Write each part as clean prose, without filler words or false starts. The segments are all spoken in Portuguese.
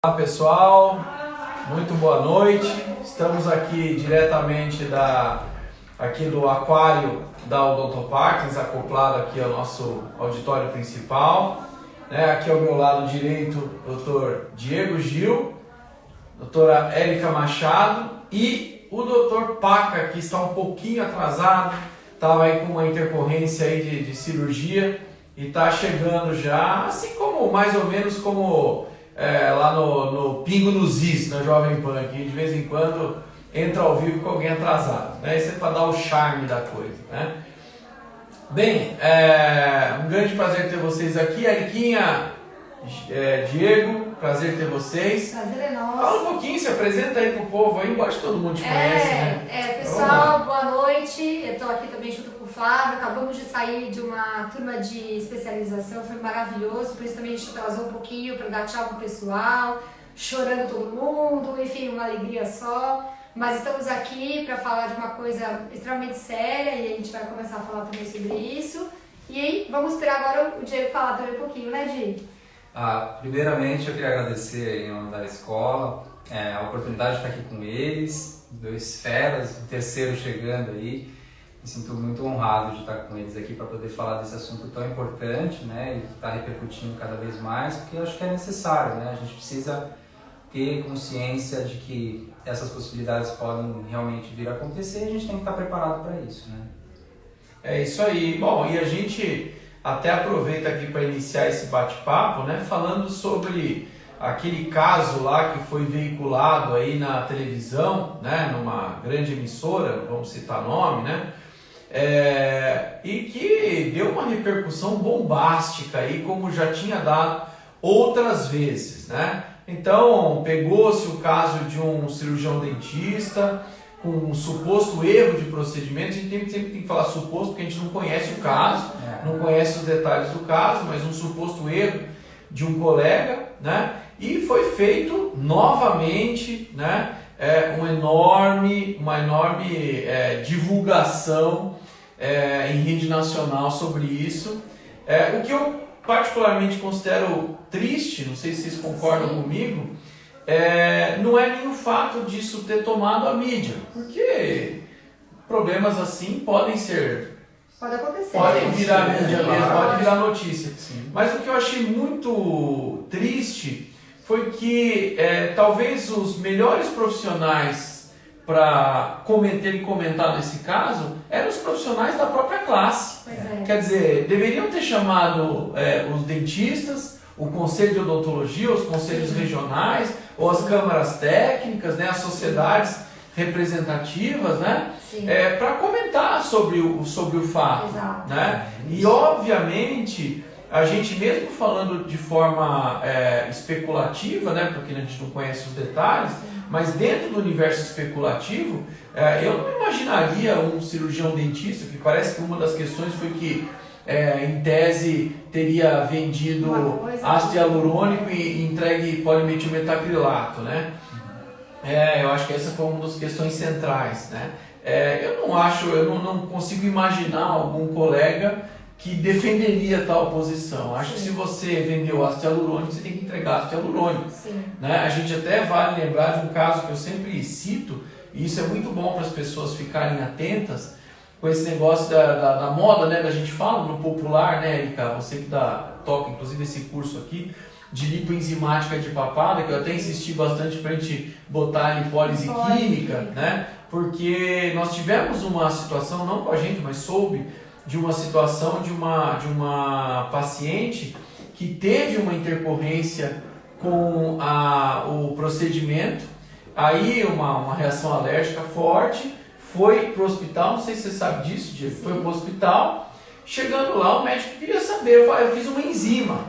Olá pessoal, muito boa noite. Estamos aqui diretamente aqui do aquário da Odontopartners, acoplado aqui ao nosso auditório principal. Aqui ao meu lado direito, Dr. Diego Gil, doutora Érica Machado e o Dr. Paca, que está um pouquinho atrasado, estava aí com uma intercorrência aí de cirurgia e está chegando já, assim como mais ou menos como lá no Pingo nos Is, na Jovem Pan, que de vez em quando entra ao vivo com alguém atrasado, né? Isso é para dar o charme da coisa, né? Bem, um grande prazer ter vocês aqui, Eriquinha, Diego, prazer ter vocês. Prazer é nosso. Fala um pouquinho, se apresenta aí pro povo aí, embora todo mundo te conhece, né? Pessoal, boa noite. Eu estou aqui também junto com o Flávio. Acabamos de sair de uma turma de especialização, foi maravilhoso, por isso também a gente atrasou um pouquinho para dar tchau pro pessoal, chorando todo mundo, enfim, uma alegria só. Mas estamos aqui para falar de uma coisa extremamente séria e a gente vai começar a falar também sobre isso. E aí, vamos esperar agora o Diego falar também um pouquinho, né, Diego? Primeiramente, eu queria agradecer em nome da escola a oportunidade de estar aqui com eles, dois feras, o terceiro chegando aí. Me sinto muito honrado de estar com eles aqui para poder falar desse assunto tão importante, né, e estar repercutindo cada vez mais, porque eu acho que é necessário, né? A gente precisa ter consciência de que essas possibilidades podem realmente vir a acontecer e a gente tem que estar preparado para isso, né? É isso aí. Bom, e a gente até aproveita aqui para iniciar esse bate-papo, né, falando sobre aquele caso lá que foi veiculado aí na televisão, né, numa grande emissora, vamos citar nome, né, e que deu uma repercussão bombástica aí, como já tinha dado outras vezes, né? Então, pegou-se o caso de um cirurgião dentista com um suposto erro de procedimento. A gente sempre tem que falar suposto, porque a gente não conhece o caso, não conhece os detalhes do caso, mas um suposto erro de um colega, né? E foi feito novamente, né, uma enorme divulgação em rede nacional sobre isso. O que eu particularmente considero triste, não sei se vocês concordam comigo, não é nem o fato disso ter tomado a mídia, porque problemas assim podem acontecer. Podem virar mídia mesmo, podem virar notícia. Sim. Mas o que eu achei muito triste foi que talvez os melhores profissionais para terem comentado esse caso eram os profissionais da própria classe. Pois é. Quer dizer, deveriam ter chamado os dentistas, o Conselho de Odontologia, os conselhos regionais, ou as câmaras técnicas, né, as sociedades representativas, né, para comentar sobre o fato. Exato. Né? E obviamente a gente mesmo falando de forma especulativa, né, porque a gente não conhece os detalhes, mas dentro do universo especulativo, eu não imaginaria um cirurgião dentista, que parece que uma das questões foi que em tese teria vendido ácido hialurônico e entregue polimetilametacrilato, né? Eu acho que essa foi uma das questões centrais, né? Eu não consigo imaginar algum colega que defenderia tal posição. Acho que se você vendeu ácido hialurônico, você tem que entregar ácido hialurônico. Né? A gente até vale lembrar de um caso que eu sempre cito, e isso é muito bom para as pessoas ficarem atentas, com esse negócio da moda, né, da gente fala no popular, né, Erika, você que toca inclusive esse curso aqui, de lipoenzimática de papada, que eu até insisti bastante para a gente botar a lipólise química, né, porque nós tivemos uma situação, não com a gente, mas soube de uma situação de uma paciente que teve uma intercorrência com o procedimento, aí uma reação alérgica forte, foi para o hospital, não sei se você sabe disso, Diego, foi para o hospital, chegando lá o médico queria saber, eu fiz uma enzima,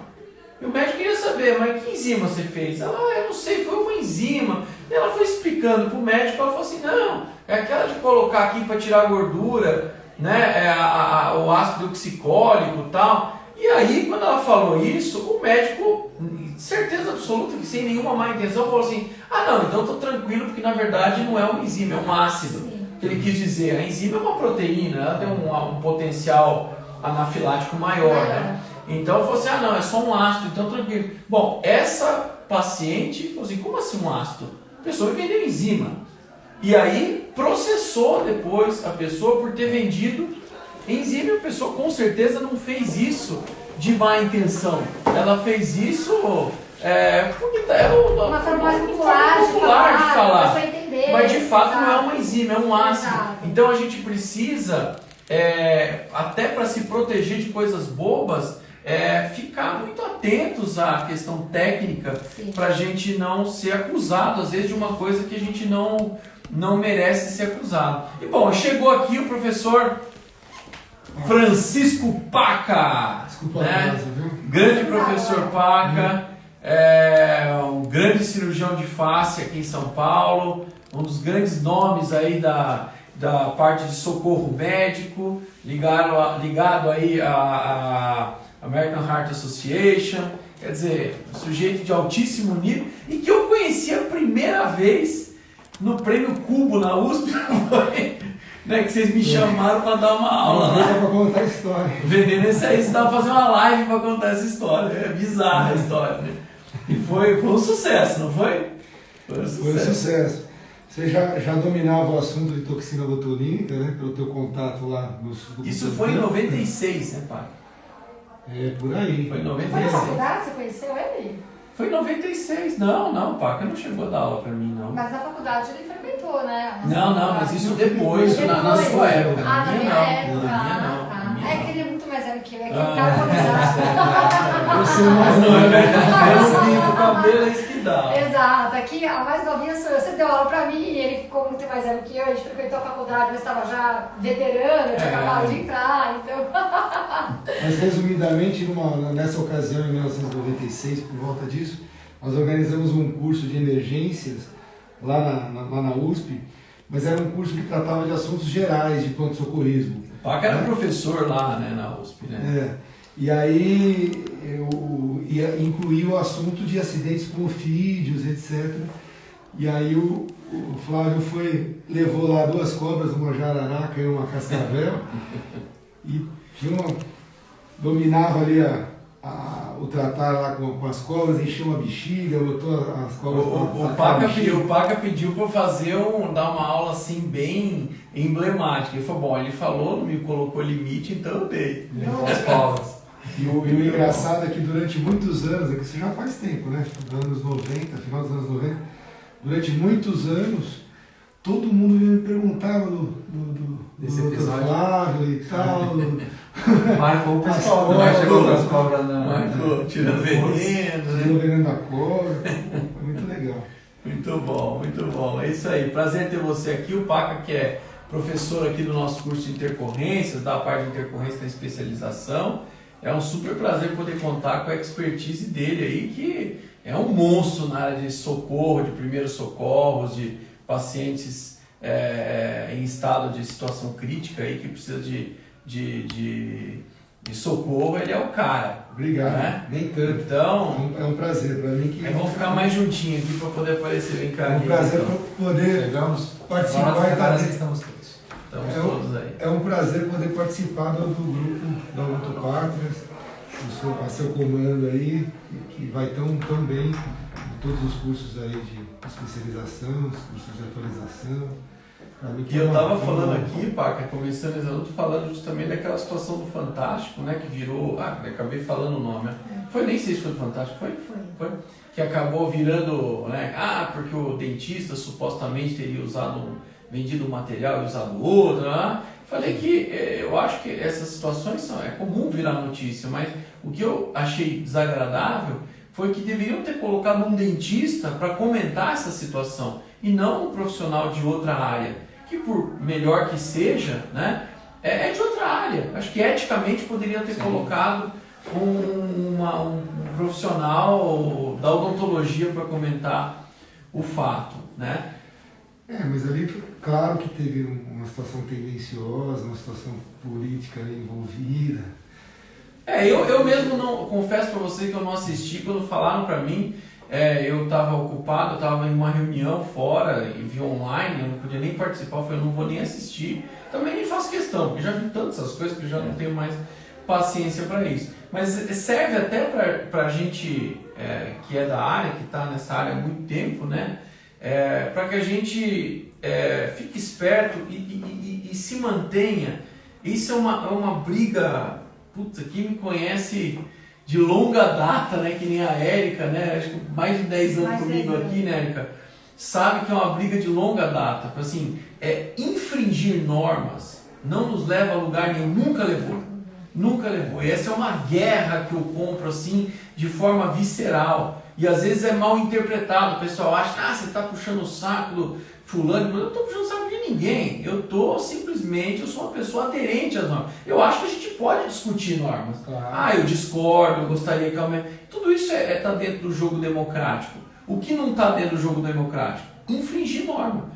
e o médico queria saber, mas que enzima você fez? Ela, eu não sei, foi uma enzima, e ela foi explicando para o médico, ela falou assim, não, é aquela de colocar aqui para tirar a gordura, né, o ácido oxicólico e tal. E aí, quando ela falou isso, o médico, certeza absoluta que sem nenhuma má intenção, falou assim, não, então estou tranquilo, porque na verdade não é uma enzima, é um ácido. Que ele quis dizer, a enzima é uma proteína, ela tem um potencial anafilático maior, né? Então, falou assim, não, é só um ácido, então tranquilo. Bom, essa paciente falou assim, como assim um ácido? A pessoa vendeu enzima. E aí processou depois a pessoa por ter vendido enzima, e a pessoa com certeza não fez isso de má intenção. Ela fez isso porque é uma forma mais popular de falar. pra entender. Mas de fato Exato. não é uma enzima, é um ácido. Exato. Então a gente precisa, até para se proteger de coisas bobas, ficar muito atentos à questão técnica, para a gente não ser acusado, às vezes, de uma coisa que a gente não merece ser acusado. E bom, chegou aqui o professor Francisco Paca, Desculpa, né? viu? Grande professor Paca, um grande cirurgião de face aqui em São Paulo, um dos grandes nomes aí da parte de socorro médico, ligado aí à American Heart Association, quer dizer, um sujeito de altíssimo nível, e que eu conheci a primeira vez no Prêmio Cubo na USP, né, que vocês me chamaram para dar uma aula. Para contar a história. Vendendo esse aí, você tava fazendo uma live para contar essa história. É bizarra a história, né? E foi um sucesso, não foi? Foi um sucesso. Você já dominava o assunto de toxina botulínica, né? Pelo teu contato lá no sul. Isso foi em 96, né, pai? Por aí. Foi em Foi na 96. faculdade? Você conheceu ele? Foi em 96. Não, Paca não chegou a dar aula pra mim, não. Mas na faculdade ele fermentou, né? Não, mas isso depois, na sua época. Na Na minha minha não. época. Na minha não. Tá. Na minha É não. que ele é muito mais velho que eu, é que ele carbonizado. Você mais Não é verdade, eu não pinto o cabelo, é isso que dá. Exato, aqui a mais novinha sou eu. Você deu aula pra mim, ele ficou muito mais velho que eu, a gente frequentou a faculdade, mas estava já veterano, eu tinha acabado de entrar, então. Mas resumidamente, nessa ocasião, em 1996, por volta disso, nós organizamos um curso de emergências lá na USP, mas era um curso que tratava de assuntos gerais de pronto-socorrismo. O Paca era professor lá, né, na USP, né? E aí eu ia incluir o assunto de acidentes com ofídeos, etc. E aí o Flávio levou lá 2 cobras, uma jararaca e uma cascavel, e dominava ali o tratar lá com as cobras, encheu uma bexiga, botou as cobras O Paca pediu para eu dar uma aula assim bem emblemática. Ele falou, me colocou limite, então eu dei. As cobras. E o engraçado é que durante muitos anos, que isso já faz tempo, né? Anos 90, final dos anos 90, durante muitos anos, todo mundo me perguntava Desse do episódio. Flávio e tal. Marcou o pessoal, não chegou com as cobras não. Marcou, tirando veneno, né? Tirando veneno da cobra. Foi muito legal. Muito bom, muito bom. É isso aí. Prazer ter você aqui. O Paca, que é professor aqui do nosso curso de intercorrências, da parte de intercorrência da especialização. É um super prazer poder contar com a expertise dele aí, que é um monstro na área de socorro, de primeiros socorros, de pacientes em estado de situação crítica aí, que precisa de socorro. Ele é o cara. Obrigado. Né? Nem tanto. Então, é um prazer para mim. Vamos ficar mais juntinhos aqui para poder aparecer. Vem cá. É um prazer poder Chegamos. participar. Estamos todos. Estamos todos aí. É um prazer poder participar do grupo da Autopartners, a seu comando aí, que vai tão bem em todos os cursos aí de especialização, os cursos de atualização. E eu estava falando aqui, Paca, começando exatamente falando justamente daquela situação do Fantástico, né, que virou, acabei falando o nome, né? Nem sei se foi do Fantástico, foi? Que acabou virando, né, porque o dentista supostamente teria vendido um material e usado outro, né? Falei que eu acho que essas situações é comum virar notícia, mas o que eu achei desagradável foi que deveriam ter colocado um dentista para comentar essa situação e não um profissional de outra área, que por melhor que seja, né, é de outra área. Acho que eticamente poderiam ter colocado um profissional da odontologia para comentar o fato, né? Mas ali, claro que teve uma situação tendenciosa, uma situação política envolvida. Eu mesmo não, confesso para você que eu não assisti. Quando falaram para mim, eu estava ocupado, eu estava em uma reunião fora, e via online, eu não podia nem participar, eu falei, eu não vou nem assistir. Também nem faço questão, porque já vi tantas essas coisas que eu já não tenho mais paciência para isso. Mas serve até para a gente que é da área, que está nessa área há muito tempo, né? Para que a gente fique esperto e se mantenha. Isso é uma briga, puta, quem me conhece de longa data, né? Que nem a Érica, né? Acho que mais de 10 anos comigo aqui, né, Érica? Sabe que é uma briga de longa data. Assim, infringir normas não nos leva a lugar nenhum, nunca levou. Nunca levou. E essa é uma guerra que eu compro assim, de forma visceral. E às vezes é mal interpretado. O pessoal acha, você está puxando o saco do fulano. Mas eu não estou puxando o saco de ninguém. Eu sou uma pessoa aderente às normas. Eu acho que a gente pode discutir normas. Claro. Eu discordo, eu gostaria que... Tudo isso está dentro do jogo democrático. O que não está dentro do jogo democrático? Infringir norma.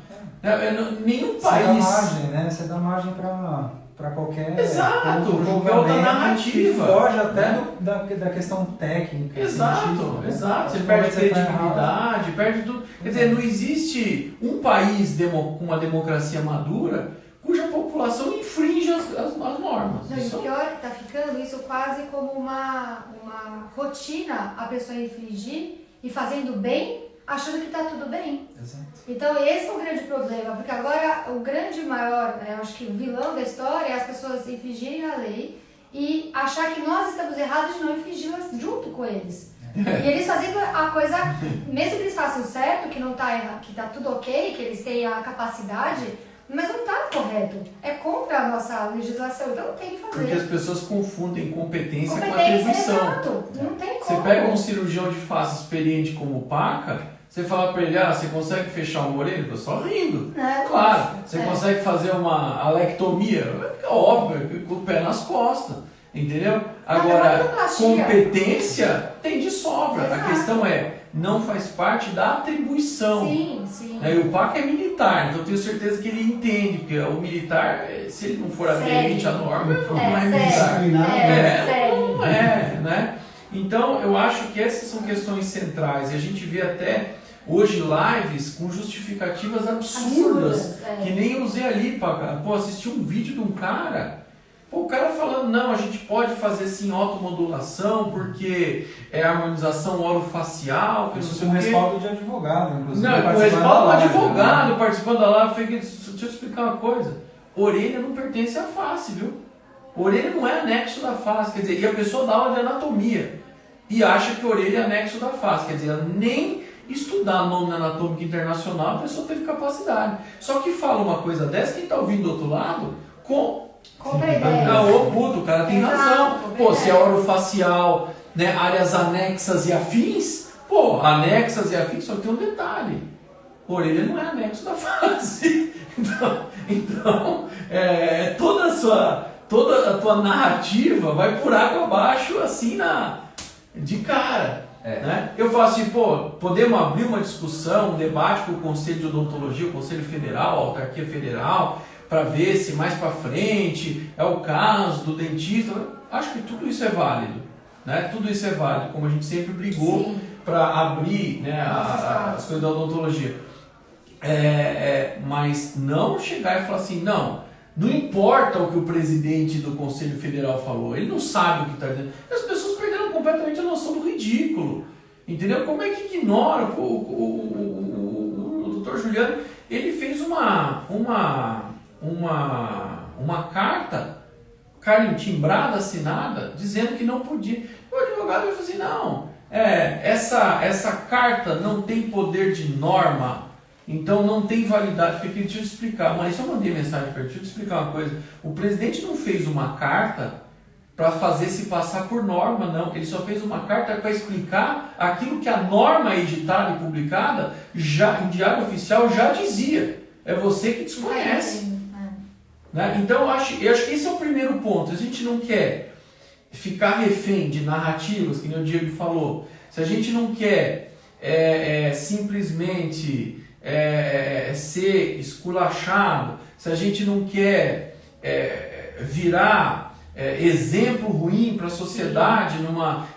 Nenhum país... Você dá margem, né? Você dá margem para qualquer... Exato, porque é outra narrativa. Que foge até da questão técnica. Exato. Você Né? perde credibilidade, perde tudo. Quer dizer, não existe um país com uma democracia madura cuja população infringe as normas. Não, e o pior é que está ficando isso quase como uma rotina, a pessoa infringir e fazendo bem, achando que está tudo bem. Exato. Então esse é o grande problema, porque agora o grande maior, eu acho que o vilão da história é as pessoas infringirem a lei e achar que nós estamos errados de não infringi-las junto com eles. E eles fazendo a coisa, mesmo que eles façam certo, que tá tudo ok, que eles têm a capacidade, mas não está correto. É contra a nossa legislação, então não tem que fazer. Porque as pessoas confundem competência com atribuição. Exato. Não tem como. Você pega um cirurgião de face experiente como o Paca, você fala para ele, você consegue fechar uma orelha? O pessoal rindo. Claro. Você consegue fazer uma alectomia? É óbvio, com o pé nas costas. Entendeu? Agora, competência tem de sobra. Exato. A questão não faz parte da atribuição. Sim. E o Paca é militar, então eu tenho certeza que ele entende, porque o militar, se ele não for aderente à norma, não é militar. Não é, né? Então, eu acho que essas são questões centrais. E a gente vê até hoje lives com justificativas absurdas. Que nem eu usei ali, Paca. Assisti um vídeo de um cara... O cara falando, não, a gente pode fazer sim automodulação, porque é harmonização orofacial, que isso com respaldo de advogado, inclusive. Não, com respaldo de advogado, participando da live. Deixa eu explicar uma coisa. Orelha não pertence à face, viu? Orelha não é anexo da face, quer dizer, e a pessoa dá aula de anatomia e acha que orelha é anexo da face, quer dizer, nem estudar nome anatômico internacional a pessoa teve capacidade. Só que fala uma coisa dessa, quem está ouvindo do outro lado, compra a ideia. O cara tem razão. Se é orofacial, né, áreas anexas e afins, anexas e afins, só que tem um detalhe. Orelha não é anexo da face. Então toda a tua narrativa vai por água abaixo, assim, de cara. Né? Eu falo assim, podemos abrir uma discussão, um debate com o Conselho de Odontologia, o Conselho Federal, a Autarquia Federal, para ver se mais para frente é o caso do dentista. Acho que tudo isso é válido, né? Tudo isso é válido, como a gente sempre brigou para abrir, né, as coisas da odontologia. Mas não chegar e falar assim, não importa o que o presidente do Conselho Federal falou, ele não sabe o que está dizendo. As pessoas perderam completamente a noção do ridículo, entendeu? Como é que ignora? O Dr. Juliano, ele fez uma carta timbrada, assinada, dizendo que não podia. O advogado falou assim, não, essa carta não tem poder de norma, então não tem validade. Deixa eu explicar, mas eu mandei mensagem para ele, deixa eu explicar uma coisa. O presidente não fez uma carta para fazer se passar por norma, não. Ele só fez uma carta para explicar aquilo que a norma editada e publicada, já em diário oficial, já dizia. É você que desconhece. Né? Então, eu acho que esse é o primeiro ponto. A gente não quer ficar refém de narrativas, que nem o Diego falou. Se a gente não quer simplesmente ser esculachado, se a gente não quer virar exemplo ruim para a sociedade,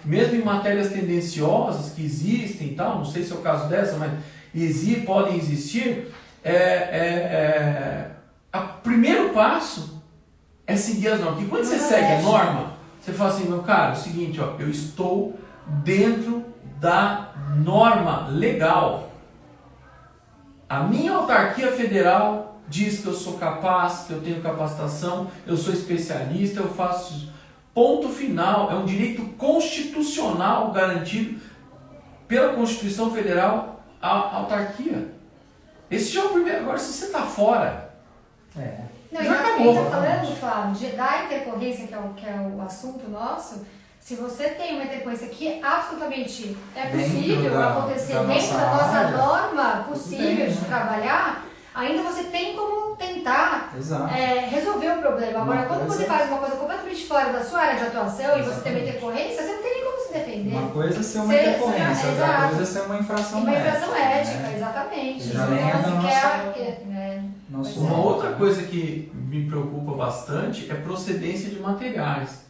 mesmo em matérias tendenciosas que existem, não sei se é o caso dessa, mas podem existir, o primeiro passo é seguir as normas. Porque quando você segue a norma, você fala assim, meu cara, é o seguinte, eu estou dentro da norma legal. A minha autarquia federal diz que eu sou capaz, que eu tenho capacitação, eu sou especialista, eu faço... Ponto final. É um direito constitucional garantido pela Constituição Federal à autarquia. Esse já é o primeiro. Agora, se você está fora... Não, já e acabou. está falando, Flávio, da intercorrência, que é o assunto nosso. Se você tem uma intercorrência que absolutamente é possível acontecer dentro da nossa norma possível de trabalhar, ainda você tem como tentar resolver o problema. Agora, quando você faz uma coisa completamente fora da sua área de atuação e você tem uma intercorrência, você não tem nem como se defender. Uma coisa é ser uma intercorrência, outra coisa é ser uma infração ética. Uma infração ética, né? exatamente. Já nem é da nossa... Uma outra coisa que me preocupa bastante é procedência de materiais.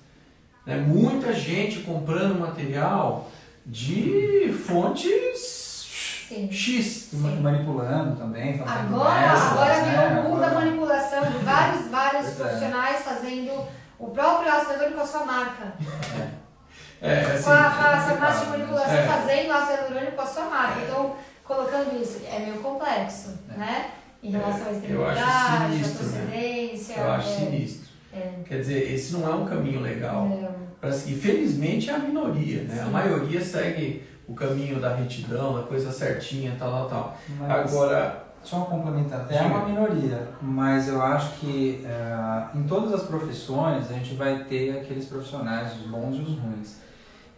Muita gente comprando material de fontes X. Manipulando também. Agora virou o mundo da manipulação de vários profissionais fazendo o próprio ácido hialurônico com a sua marca. Com a farmácia de manipulação fazendo ácido hialurônico com a sua marca. Então, colocando isso, é meio complexo, né? Em relação à esterilidade, à procedência. Eu acho sinistro. Quer dizer, esse não é um caminho legal. E felizmente é a minoria, né? A maioria segue o caminho da retidão, da coisa certinha, tal. Mas, agora, só complementando, é uma minoria, mas eu acho que em todas as profissões a gente vai ter aqueles profissionais, os bons e os ruins.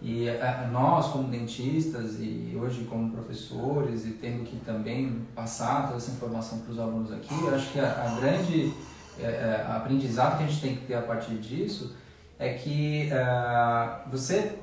E nós, como dentistas e hoje como professores e tendo que também passar toda essa informação para os alunos aqui, eu acho que a grande aprendizado que a gente tem que ter a partir disso é que você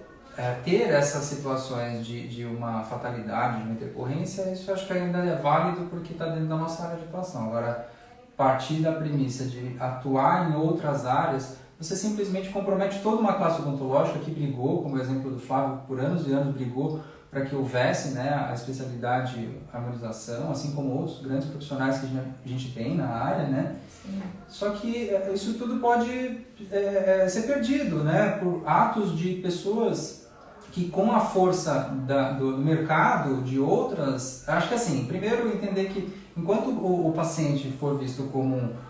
ter essas situações de uma fatalidade, de uma intercorrência, isso eu acho que ainda é válido porque está dentro da nossa área de atuação. Agora, partir da premissa de atuar em outras áreas, você simplesmente compromete toda uma classe odontológica que brigou, como o exemplo do Flávio, por anos e anos brigou para que houvesse, né, a especialidade harmonização, assim como outros grandes profissionais que a gente tem na área, né? Sim. Só que isso tudo pode ser perdido, né, por atos de pessoas que com a força do mercado, de outras... Acho que assim, primeiro entender que enquanto o paciente for visto como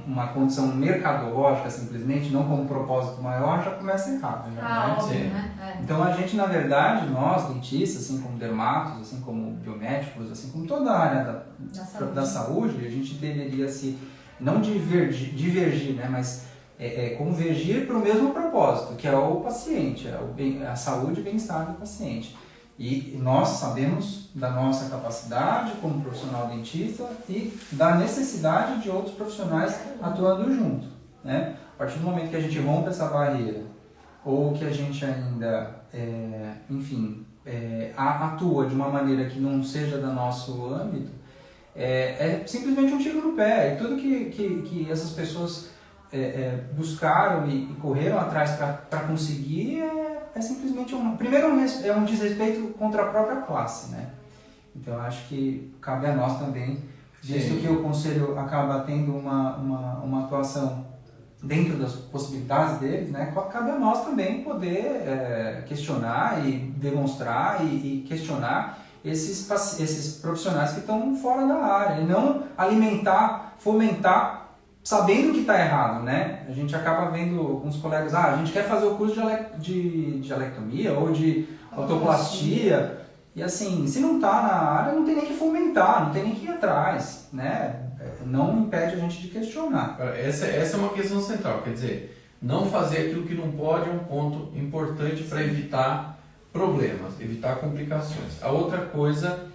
uma condição mercadológica simplesmente, não como um propósito maior, já começa errado. Né? Então a gente, na verdade, nós dentistas, assim como dermatos, assim como biomédicos, assim como toda a área da saúde, a gente deveria se, não divergir, né? Mas convergir para o mesmo propósito, que é o paciente, a saúde e o bem-estar do paciente. E nós sabemos da nossa capacidade como profissional dentista e da necessidade de outros profissionais atuando junto, né? A partir do momento que a gente rompe essa barreira ou que a gente ainda, atua de uma maneira que não seja do nosso âmbito, é simplesmente um tiro no pé. E tudo que essas pessoas buscaram e correram atrás para conseguir é simplesmente primeiro é um desrespeito contra a própria classe, né? Então acho que cabe a nós também, visto que o Conselho acaba tendo uma atuação dentro das possibilidades deles, né? Cabe a nós também poder questionar e demonstrar e questionar esses profissionais que estão fora da área e não alimentar, fomentar sabendo que está errado, né? A gente acaba vendo alguns colegas, a gente quer fazer o curso de dialectomia ou de autoplastia, e assim, se não está na área, não tem nem que fomentar, não tem nem que ir atrás, né? Não impede a gente de questionar. Essa é uma questão central, quer dizer, não fazer aquilo que não pode é um ponto importante para evitar problemas, evitar complicações. A outra coisa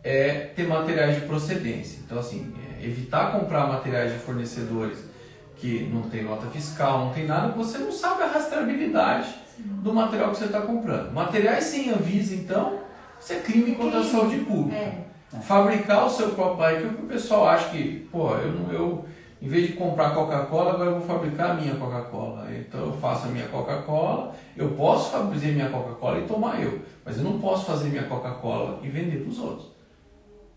é ter materiais de procedência. Então, assim, evitar comprar materiais de fornecedores que não tem nota fiscal, não tem nada, você não sabe a rastreabilidade do material que você está comprando. Materiais sem Anvisa, então, isso é crime contra a saúde pública. Fabricar o seu próprio bike, o pessoal acha que, eu em vez de comprar Coca-Cola, agora eu vou fabricar a minha Coca-Cola. Então eu faço a minha Coca-Cola, eu posso fazer minha Coca-Cola e tomar eu, mas eu não posso fazer minha Coca-Cola e vender para os outros.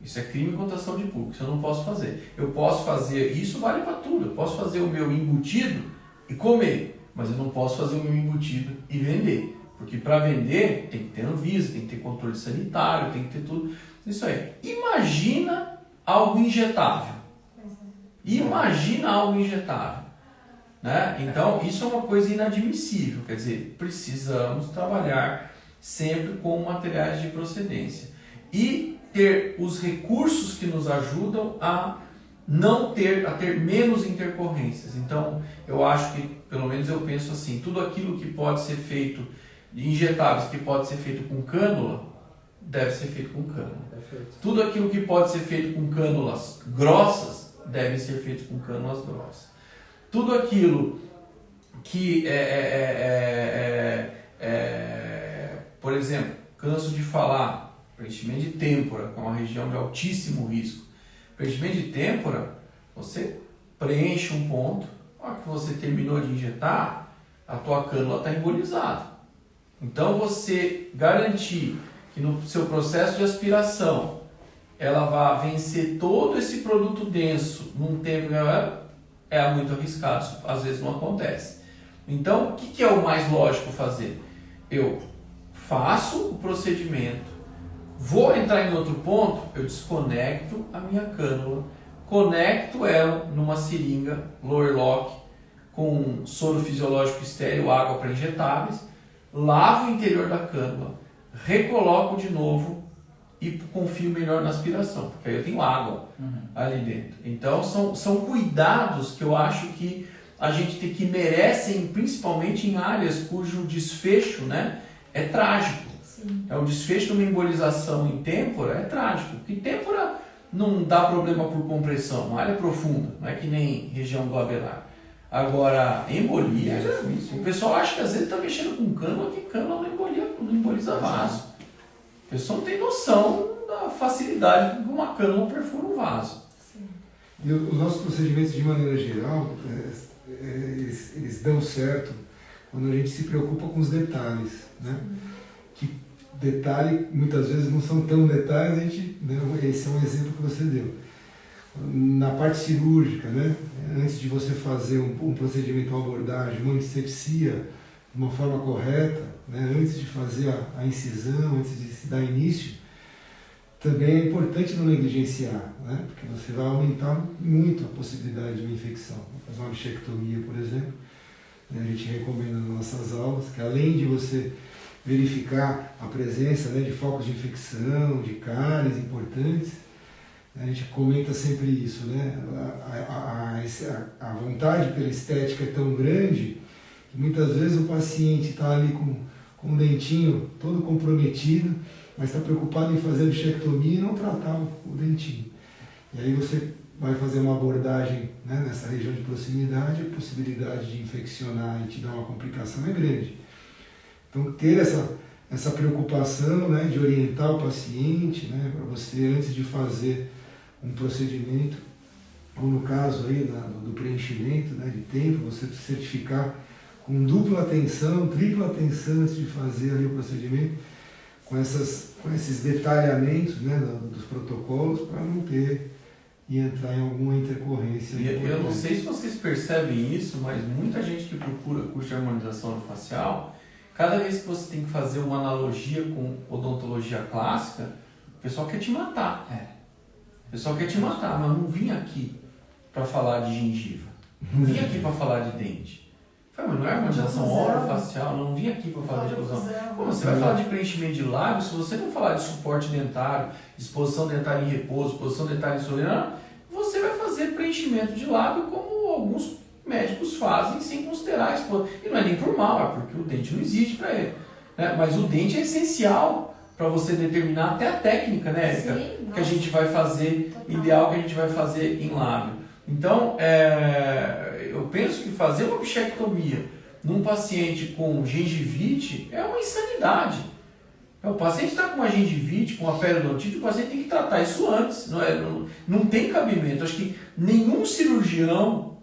Isso é crime contra a saúde pública, isso eu não posso fazer. Eu posso fazer, isso vale para tudo, eu posso fazer o meu embutido e comer, mas eu não posso fazer o meu embutido e vender. Porque para vender tem que ter Anvisa, tem que ter controle sanitário, tem que ter tudo isso aí. Imagina algo injetável. Imagina algo injetável. Né? Então, isso é uma coisa inadmissível. Quer dizer, precisamos trabalhar sempre com materiais de procedência. E ter os recursos que nos ajudam a ter menos intercorrências. Então, eu acho que, pelo menos eu penso assim, tudo aquilo que pode ser feito, injetáveis que pode ser feito com cânula, deve ser feito com cânula. Perfeito. Tudo aquilo que pode ser feito com cânulas grossas, deve ser feito com cânulas grossas. Tudo aquilo que por exemplo, canso de falar, preenchimento de têmpora, que é uma região de altíssimo risco. Preenchimento de têmpora, você preenche um ponto, na hora que você terminou de injetar, a tua cânula está embolizada. Então, você garantir que no seu processo de aspiração ela vai vencer todo esse produto denso num tempo é muito arriscado, isso às vezes não acontece. Então, o que é o mais lógico fazer? Eu faço o procedimento, vou entrar em outro ponto, eu desconecto a minha cânula, conecto ela numa seringa lower lock com soro fisiológico estéril, água para injetáveis, lavo o interior da cânula, recoloco de novo e confio melhor na aspiração, porque aí eu tenho água ali dentro. Então são cuidados que eu acho que a gente tem, que merecem, principalmente em áreas cujo desfecho, né, é trágico. Sim. O desfecho de uma embolização em têmpora é trágico, porque têmpora não dá problema por compressão, uma área profunda, não é que nem região glomerular. Agora, embolia, o pessoal acha que às vezes está mexendo com cânula, que cânula não emboliza vaso. O pessoal não tem noção da facilidade com que uma cânula perfura um vaso. Sim. E os nossos procedimentos, de maneira geral, eles dão certo quando a gente se preocupa com os detalhes, né? Que detalhe, muitas vezes, não são tão detalhes, a gente, né? Esse é um exemplo que você deu. Na parte cirúrgica, né? Antes de você fazer um procedimento, uma abordagem, uma antisepsia de uma forma correta, né? Antes de fazer a incisão, antes de se dar início, também é importante não negligenciar, né? Porque você vai aumentar muito a possibilidade de uma infecção. Fazer uma bichectomia, por exemplo, né? A gente recomenda nas nossas aulas que, além de você verificar a presença, né, de focos de infecção, de cáries importantes, a gente comenta sempre isso, né? A vontade pela estética é tão grande que muitas vezes o paciente está ali com o dentinho todo comprometido, mas está preocupado em fazer a bichectomia e não tratar o dentinho. E aí você vai fazer uma abordagem, né, nessa região de proximidade, a possibilidade de infeccionar e te dar uma complicação é grande. Então, ter essa preocupação, né, de orientar o paciente, né, para você, antes de fazer um procedimento, ou no caso aí do preenchimento, né, de tempo, você certificar com dupla atenção, tripla atenção antes de fazer ali o procedimento, com esses detalhamentos, né, dos protocolos, para não ter e entrar em alguma intercorrência. Eu não sei se vocês percebem isso, mas muita gente que procura curso de harmonização facial, cada vez que você tem que fazer uma analogia com odontologia clássica, o pessoal quer te matar. O pessoal quer te matar, mas não vim aqui para falar de gengiva. Não vim aqui para falar de dente. Mas não é harmonização orofacial, não vim aqui para falar de oclusão. Você vai falar de preenchimento de lábios, se você não falar de suporte dentário, exposição dentária em repouso, exposição dentária em solena, você vai fazer preenchimento de lábio como alguns médicos fazem sem considerar exposição. E não é nem por mal, é porque o dente não existe para ele. Né? Mas o dente é essencial para você determinar até a técnica, né, Érica? Sim, que a gente vai fazer, ideal que a gente vai fazer em lábio. Então, eu penso que fazer uma bichectomia num paciente com gengivite é uma insanidade. O paciente está com uma gengivite, com uma periodontite, o paciente tem que tratar isso antes. Não tem cabimento. Acho que nenhum cirurgião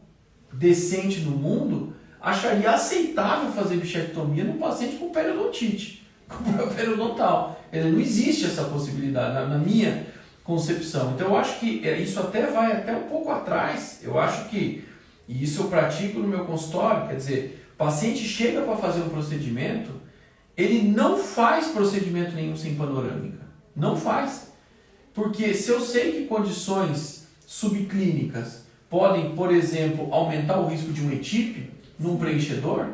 decente no mundo acharia aceitável fazer bichectomia num paciente com periodontite, com problema periodontal. Não existe essa possibilidade na minha concepção. Então eu acho que isso até vai até um pouco atrás. Eu acho que, e isso eu pratico no meu consultório, quer dizer, o paciente chega para fazer um procedimento ele não faz procedimento nenhum sem panorâmica. Não faz. Porque se eu sei que condições subclínicas podem, por exemplo, aumentar o risco de um ETIP num preenchedor,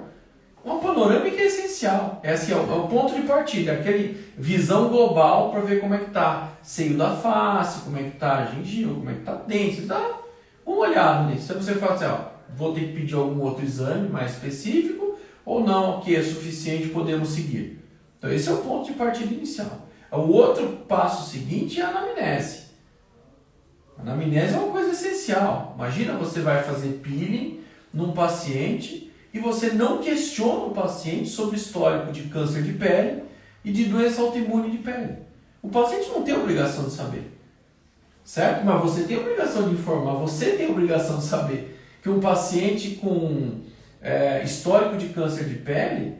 uma panorâmica é essencial. Esse é o ponto de partida, aquele visão global para ver como é que está seio da face, como é que está a gengiva, como é que está dente. Você dá uma olhada nisso. Se você fala assim, ó, vou ter que pedir algum outro exame mais específico ou não, que é suficiente, podemos seguir. Então esse é o ponto de partida inicial. O outro passo seguinte é a anamnese. A anamnese é uma coisa essencial. Imagina, você vai fazer peeling num paciente e você não questiona o paciente sobre histórico de câncer de pele e de doença autoimune de pele. O paciente não tem obrigação de saber, certo? Mas você tem obrigação de informar, você tem obrigação de saber que um paciente com histórico de câncer de pele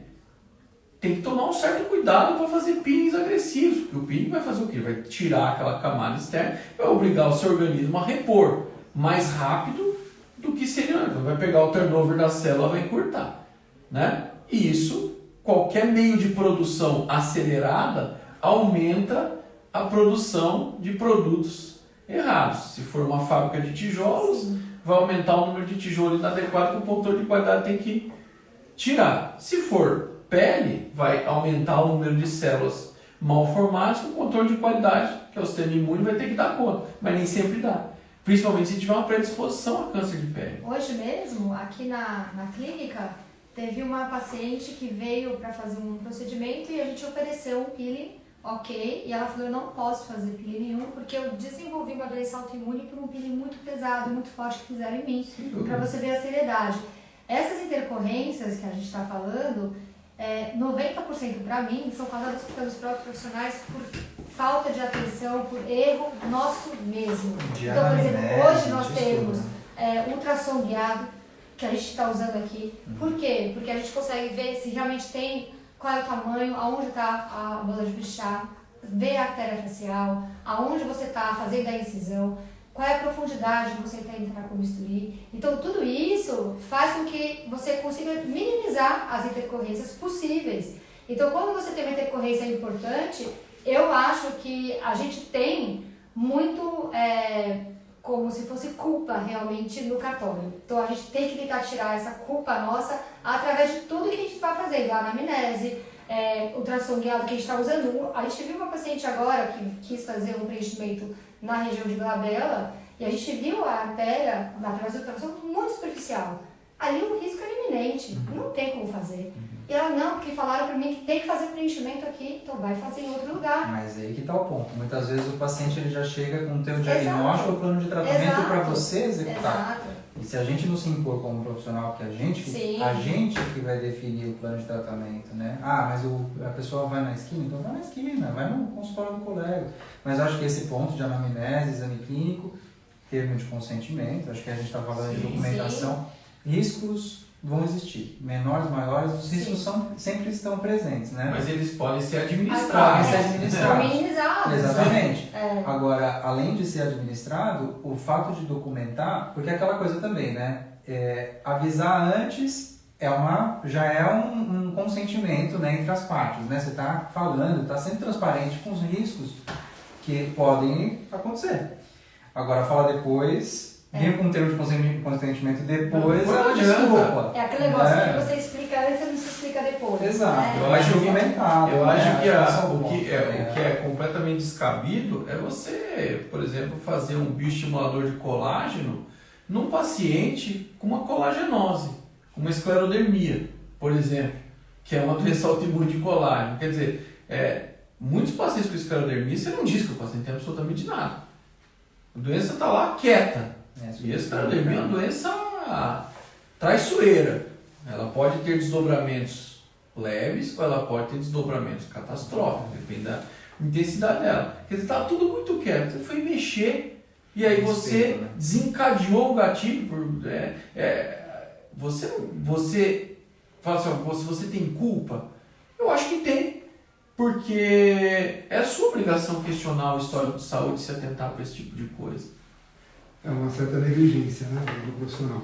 tem que tomar um certo cuidado para fazer peelings agressivos, porque o peeling vai fazer o quê? Vai tirar aquela camada externa, vai obrigar o seu organismo a repor mais rápido do que seria, então vai pegar o turnover da célula, vai encurtar, né? E isso, qualquer meio de produção acelerada aumenta a produção de produtos errados. Se for uma fábrica de tijolos, vai aumentar o número de tijolos inadequados que o produtor de qualidade tem que tirar. Se for pele, vai aumentar o número de células mal formadas que o controle de qualidade, que é o sistema imune, vai ter que dar conta, mas nem sempre dá. Principalmente se tiver uma predisposição a câncer de pele. Hoje mesmo, aqui na clínica, teve uma paciente que veio para fazer um procedimento e a gente ofereceu um peeling, ok, e ela falou, eu não posso fazer peeling nenhum porque eu desenvolvi uma doença autoimune por um peeling muito pesado, muito forte que fizeram em mim, para você ver a seriedade. Essas intercorrências que a gente está falando, 90% para mim são causadas pelos próprios profissionais por falta de atenção, por erro nosso mesmo. Então, por exemplo, hoje nós temos ultrassom guiado, que a gente está usando aqui. Por quê? Porque a gente consegue ver se realmente tem, qual é o tamanho, aonde está a bola de bichar, ver a artéria facial, aonde você está fazendo a incisão, qual é a profundidade que você quer entrar com o bisturi. Então, tudo isso faz com que você consiga minimizar as intercorrências possíveis. Então, quando você tem uma intercorrência importante, eu acho que a gente tem muito, como se fosse culpa realmente no cartório. Então, a gente tem que tentar tirar essa culpa nossa através de tudo que a gente está fazendo. A anamnese, ultrassom guiado que a gente está usando. A gente viu uma paciente agora que quis fazer um preenchimento na região de glabela e a gente viu a artéria através do ultrassom muito superficial. Ali o risco é iminente, não tem como fazer. E ela, não, porque falaram para mim que tem que fazer preenchimento aqui, então vai fazer em outro lugar. Mas aí que está o ponto. Muitas vezes o paciente ele já chega com o teu diagnóstico ou plano de tratamento para você executar. Exato. E se a gente não se impor como profissional, que a gente que vai definir o plano de tratamento, né? Ah, mas a pessoa vai na esquina, então vai na esquina, vai no consultório do colega. Mas acho que esse ponto de anamnese, exame clínico, termo de consentimento, acho que a gente está falando de documentação, riscos vão existir. Menores, maiores, os riscos sempre estão presentes, né? Mas eles podem ser administrados. Exatamente. Agora, além de ser administrado, o fato de documentar, porque é aquela coisa também, né? Avisar antes já é um consentimento, né, entre as partes, né? Você está falando, está sendo transparente com os riscos que podem acontecer. Agora, fala depois... Vir com um termo de consentimento depois, não desculpa. É aquele negócio que você explica antes e não se explica depois. Exato. Eu acho documentado. Eu acho que o que é completamente descabido é você, por exemplo, fazer um bioestimulador de colágeno num paciente com uma colagenose, com uma esclerodermia, por exemplo, que é uma doença autoimune de colágeno. Quer dizer, muitos pacientes com esclerodermia, você não diz que o paciente tem absolutamente nada. A doença está lá quieta. E a esclerodermia é uma doença traiçoeira. Ela pode ter desdobramentos leves ou ela pode ter desdobramentos catastróficos, depende da intensidade dela. Quer dizer, está tudo muito quieto. Você foi mexer e aí você desencadeou o gatilho. Você fala assim, se você tem culpa, eu acho que tem. Porque é a sua obrigação questionar o histórico de saúde e se atentar para esse tipo de coisa. É uma certa negligência, né, do profissional.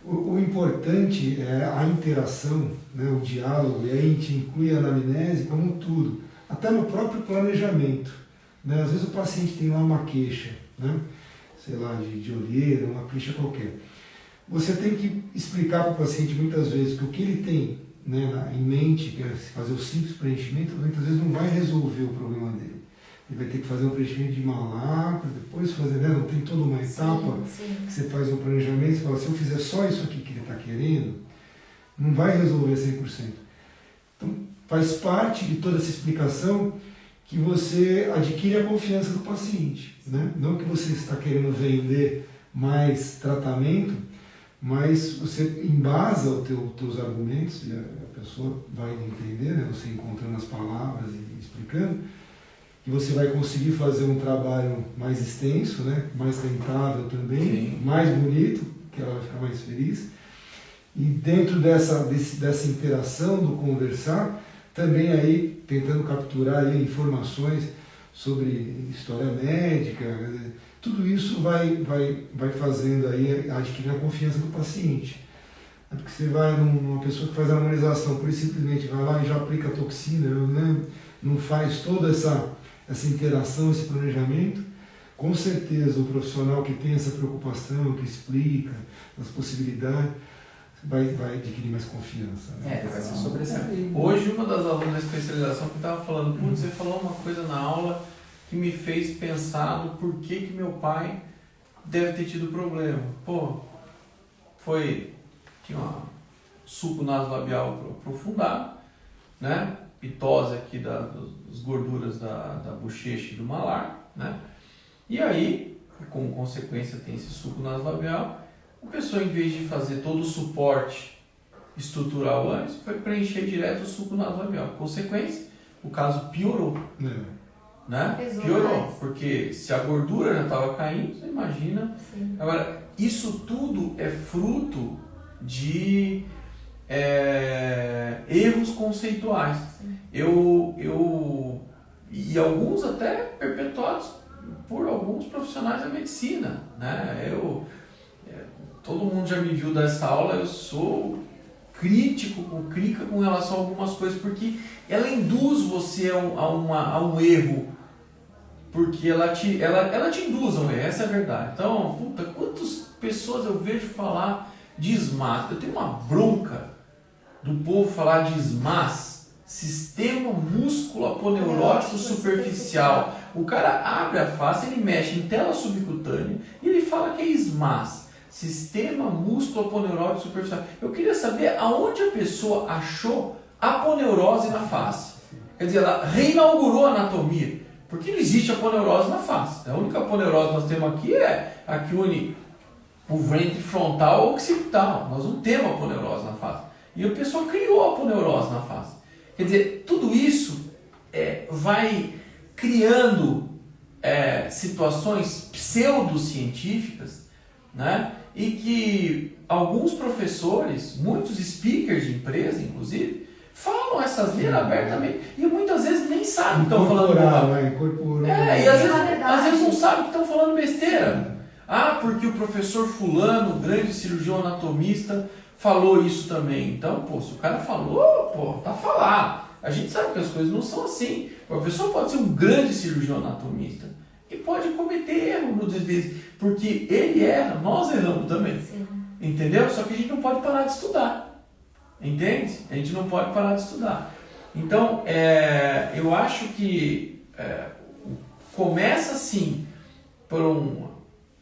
O importante é a interação, né, o diálogo, e aí a gente inclui a anamnese como um tudo, até no próprio planejamento. Né? Às vezes o paciente tem lá uma queixa, né, sei lá, de olheira, uma queixa qualquer. Você tem que explicar para o paciente muitas vezes que o que ele tem, né, em mente, que é fazer o simples preenchimento, muitas vezes não vai resolver o problema dele. Ele vai ter que fazer um preenchimento de malar, para depois fazer, né? Não tem toda uma etapa que você faz um planejamento e fala, se eu fizer só isso aqui que ele está querendo, não vai resolver 100%. Então, faz parte de toda essa explicação que você adquire a confiança do paciente. Né? Não que você está querendo vender mais tratamento, mas você embasa os teus argumentos, e a pessoa vai entender, né? Você encontrando as palavras e explicando, que você vai conseguir fazer um trabalho mais extenso, né? Mais rentável também, sim, mais bonito, que ela vai ficar mais feliz. E dentro dessa interação, do conversar, também aí tentando capturar aí informações sobre história médica, tudo isso vai fazendo aí adquirir a confiança do paciente. É porque você vai numa pessoa que faz a harmonização, por isso simplesmente vai lá e já aplica a toxina, né? Não faz toda essa interação, esse planejamento. Com certeza o profissional que tem essa preocupação, que explica as possibilidades, vai adquirir mais confiança. Né? Vai ser sobre essa. Hoje uma das alunas da especialização que estava falando, putz, você falou uma coisa na aula que me fez pensar no porquê que meu pai deve ter tido problema. Pô, tinha um suco nasolabial aprofundado, né? Pitose aqui das gorduras da bochecha e do malar, né? E aí, como consequência tem esse suco nasolabial, a pessoa, em vez de fazer todo o suporte estrutural antes, foi preencher direto o suco nasolabial. Consequência, o caso piorou. Né? Piorou, porque se a gordura já estava caindo, você imagina. Sim. Agora, isso tudo é fruto de erros conceituais. E alguns até perpetuados por alguns profissionais da medicina, né? Todo mundo já me viu dessa aula, eu sou crítica com relação a algumas coisas, porque ela induz você a um erro, porque ela te induz a um erro, essa é a verdade. Então, quantas pessoas eu vejo falar de SMAS? Eu tenho uma bronca do povo falar de SMAS, Sistema Músculo-Aponeurótico Superficial. O cara abre a face, ele mexe em tela subcutânea e ele fala que é SMAS, Sistema Músculo-Aponeurótico Superficial. Eu queria saber aonde a pessoa achou aponeurose na face. Quer dizer, ela reinaugurou a anatomia, porque não existe aponeurose na face. A única aponeurose que nós temos aqui é a que une o ventre frontal ao occipital. Nós não temos aponeurose na face. E a pessoa criou a aponeurose na face. Quer dizer, tudo isso vai criando situações pseudocientíficas, né? E que alguns professores, muitos speakers de empresa, inclusive, falam essas letras abertamente e muitas vezes nem sabem que estão falando bobagem. E às vezes não sabem que estão falando besteira. Ah, porque o professor fulano, grande cirurgião anatomista, falou isso também. Então, se o cara falou, tá falado. A gente sabe que as coisas não são assim. O professor pode ser um grande cirurgião anatomista e pode cometer erro muitas vezes, porque ele erra, nós erramos também. Sim. Entendeu? Só que a gente não pode parar de estudar. Entende? A gente não pode parar de estudar. Então, eu acho que começa assim por um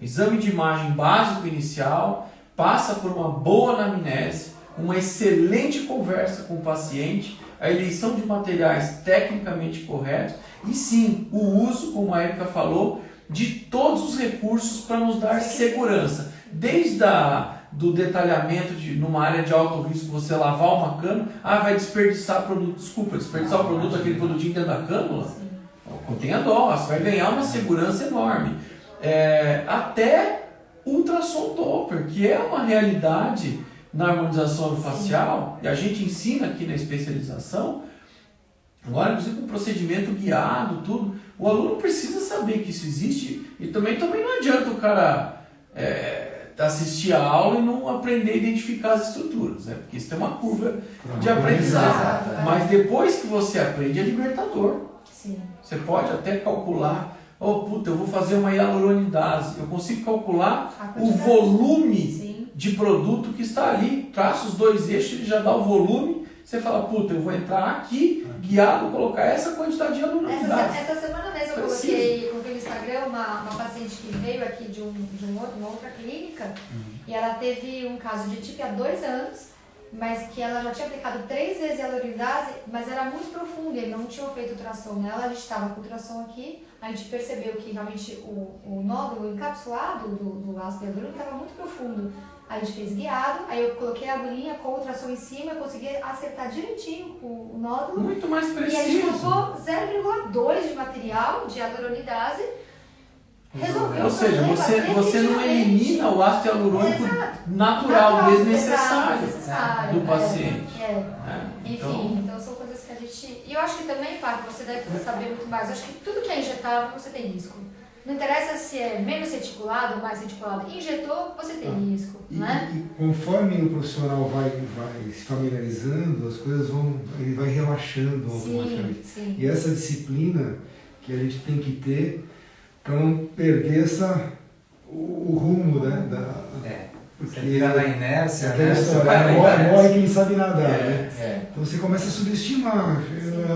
exame de imagem básico inicial, passa por uma boa anamnese, uma excelente conversa com o paciente, a eleição de materiais tecnicamente corretos e sim, o uso, como a Érica falou, de todos os recursos para nos dar segurança. Desde do detalhamento numa área de alto risco, você lavar uma cânula, vai desperdiçar produto, desperdiçar o produto, aquele produtinho dentro da cânula, tenha dó, você vai ganhar uma segurança enorme. Até ultrassom Doppler, que é uma realidade na harmonização orofacial, e a gente ensina aqui na especialização, agora inclusive com procedimento guiado, tudo, o aluno precisa saber que isso existe, e também não adianta o cara assistir a aula e não aprender a identificar as estruturas, né? Porque isso tem uma curva de aprendizagem. Mas depois que você aprende, é libertador. Sim. Você pode até calcular, eu vou fazer uma hialuronidase, eu consigo calcular o volume de produto que está ali, traça os 2 eixos, ele já dá o volume, você fala, eu vou entrar aqui, guiado, colocar essa quantidade de hialuronidase. Essa semana mesmo eu coloquei no Instagram uma paciente que veio aqui de uma outra clínica, e ela teve um caso de TIP há 2 anos, mas que ela já tinha aplicado 3 vezes a hialuronidase, mas era muito profunda, ele não tinha feito ultrassom nela, a gente estava com ultrassom aqui, a gente percebeu que realmente o nódulo encapsulado do ácido hialurônico estava muito profundo. Aí a gente fez guiado, aí eu coloquei a agulhinha com o ultrassom em cima, eu consegui acertar direitinho o nódulo. Muito mais preciso. E a gente colocou 0,2 de material de hialuronidase. Resolveu. Ou seja, você não elimina o ácido hialurônico natural, desnecessário do paciente. Enfim, então são coisas que a gente... E eu acho que também, Fábio, você deve saber muito mais. Eu acho que tudo que é injetável, você tem risco. Não interessa se é menos reticulado ou mais reticulado. Injetou, você tem risco, né? E conforme o profissional vai se familiarizando, as coisas ele vai relaxando automaticamente. Sim. E essa disciplina que a gente tem que ter para não perder o rumo, né? Porque você fica na inércia, morre quem sabe nadar, né? Então você começa a subestimar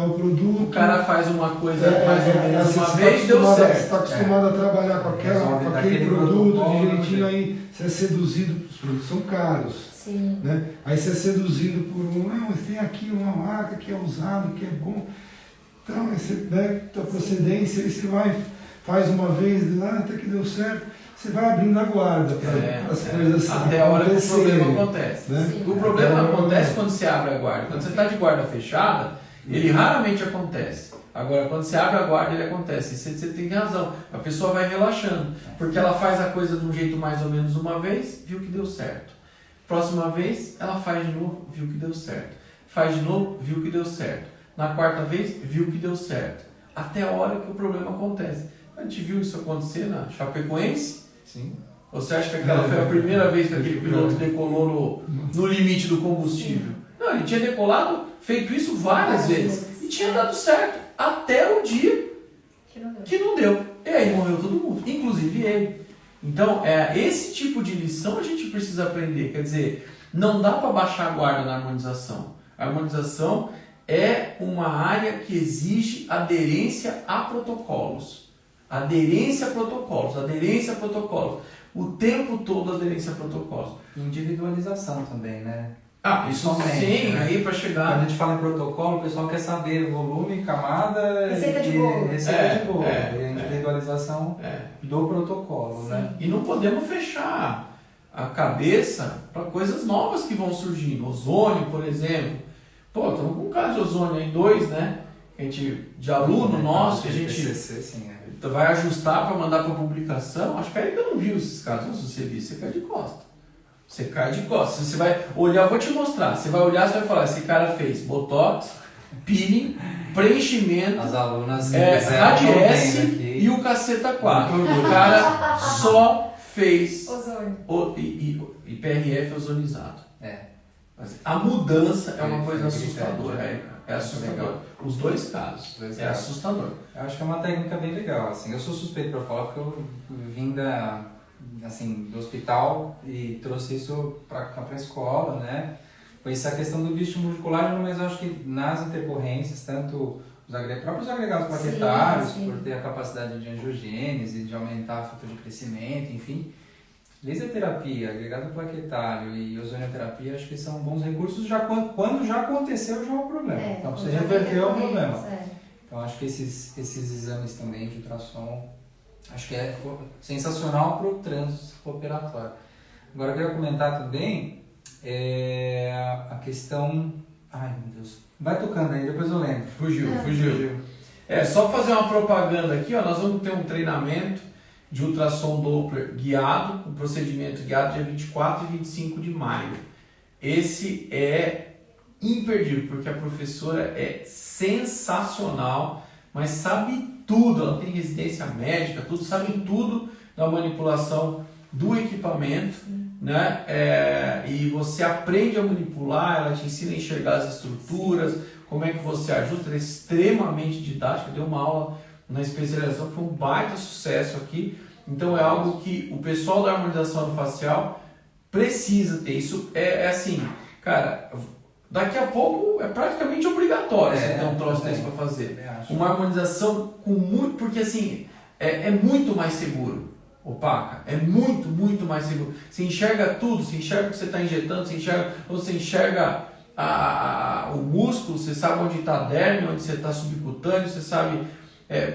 o produto. O cara faz uma coisa mais ou menos uma vez, deu certo. Você está acostumado a trabalhar com aquele produto direitinho, aí você é seduzido, os produtos são caros. Sim. Né? Aí você é seduzido por mas tem aqui uma marca que é usado, que é bom. Então, você a procedência, aí você faz uma vez, até que deu certo. Você vai abrindo a guarda para as coisas até a hora que o problema acontece. Né? O problema acontece quando você abre a guarda. Quando você está de guarda fechada, ele raramente acontece. Agora, quando você abre a guarda, ele acontece. Você tem razão. A pessoa vai relaxando. Porque ela faz a coisa de um jeito mais ou menos uma vez, viu que deu certo. Próxima vez, ela faz de novo, viu que deu certo. Faz de novo, viu que deu certo. Na 4ª vez, viu que deu certo. Até a hora que o problema acontece. A gente viu isso acontecer na Chapecoense. Sim. Você acha que aquela foi a primeira vez que aquele piloto decolou no limite do combustível? Não, ele tinha decolado, feito isso várias vezes. E tinha dado certo. Até o dia que não deu. E aí morreu todo mundo, inclusive ele. Então, esse tipo de lição a gente precisa aprender. Quer dizer, não dá para baixar a guarda na harmonização. A harmonização é uma área que exige aderência a protocolos. Aderência a protocolos. O tempo todo aderência a protocolos. Individualização também, né? Isso sim, né? Aí para chegar... Quando a gente fala em protocolo, o pessoal quer saber volume, camada... Receita de bolo. Receita de bolo. E a individualização do protocolo, né? E não podemos fechar a cabeça para coisas novas que vão surgindo. Ozônio, por exemplo. Estamos com um caso de ozônio em 2, né? De aluno nosso, que a gente vai ajustar para mandar para publicação. Acho que a Erika não viu esses casos. Se você viu, você cai de costa. Você vai olhar, eu vou te mostrar. Você vai olhar, você vai falar, esse cara fez botox, peeling, preenchimento, as alunas radiesse e o caceta 4. O cara só fez ozônio. E PRF ozonizado. A mudança é uma coisa assustadora. É assustador. Os dois casos. Assustador. Eu acho que é uma técnica bem legal. Assim. Eu sou suspeito para falar porque eu vim do hospital e trouxe isso para a escola, né? Foi essa questão do bioestimular, mas eu acho que nas intercorrências, tanto os próprios agregados plaquetários, por ter a capacidade de angiogênese, de aumentar a fator de crescimento, enfim... Laser terapia, agregado plaquetário e ozonioterapia, acho que são bons recursos quando já aconteceu já o problema. Então você reverteu o problema. Então acho que esses exames também de ultrassom, acho que é sensacional para o trans-operatório. Agora eu queria comentar também a questão... Ai meu Deus, vai tocando aí, depois eu lembro. Fugiu. Só fazer uma propaganda aqui, nós vamos ter um treinamento de ultrassom Doppler guiado, um procedimento guiado dia 24 e 25 de maio. Esse é imperdível, porque a professora é sensacional, mas sabe tudo, ela tem residência médica, sabe tudo da manipulação do equipamento, né? E você aprende a manipular, ela te ensina a enxergar as estruturas, como é que você ajusta, ela é extremamente didática. Deu uma aula na especialização que foi um baita sucesso aqui, então é algo que o pessoal da harmonização facial precisa ter. Isso é assim, cara, daqui a pouco é praticamente obrigatório você ter um troço desse para fazer. Uma harmonização com muito, porque assim, é muito mais seguro. Opaca, é muito, muito mais seguro. Você enxerga tudo, você enxerga o que você está injetando, você enxerga o músculo, você sabe onde está a derme, onde você está subcutâneo, você sabe.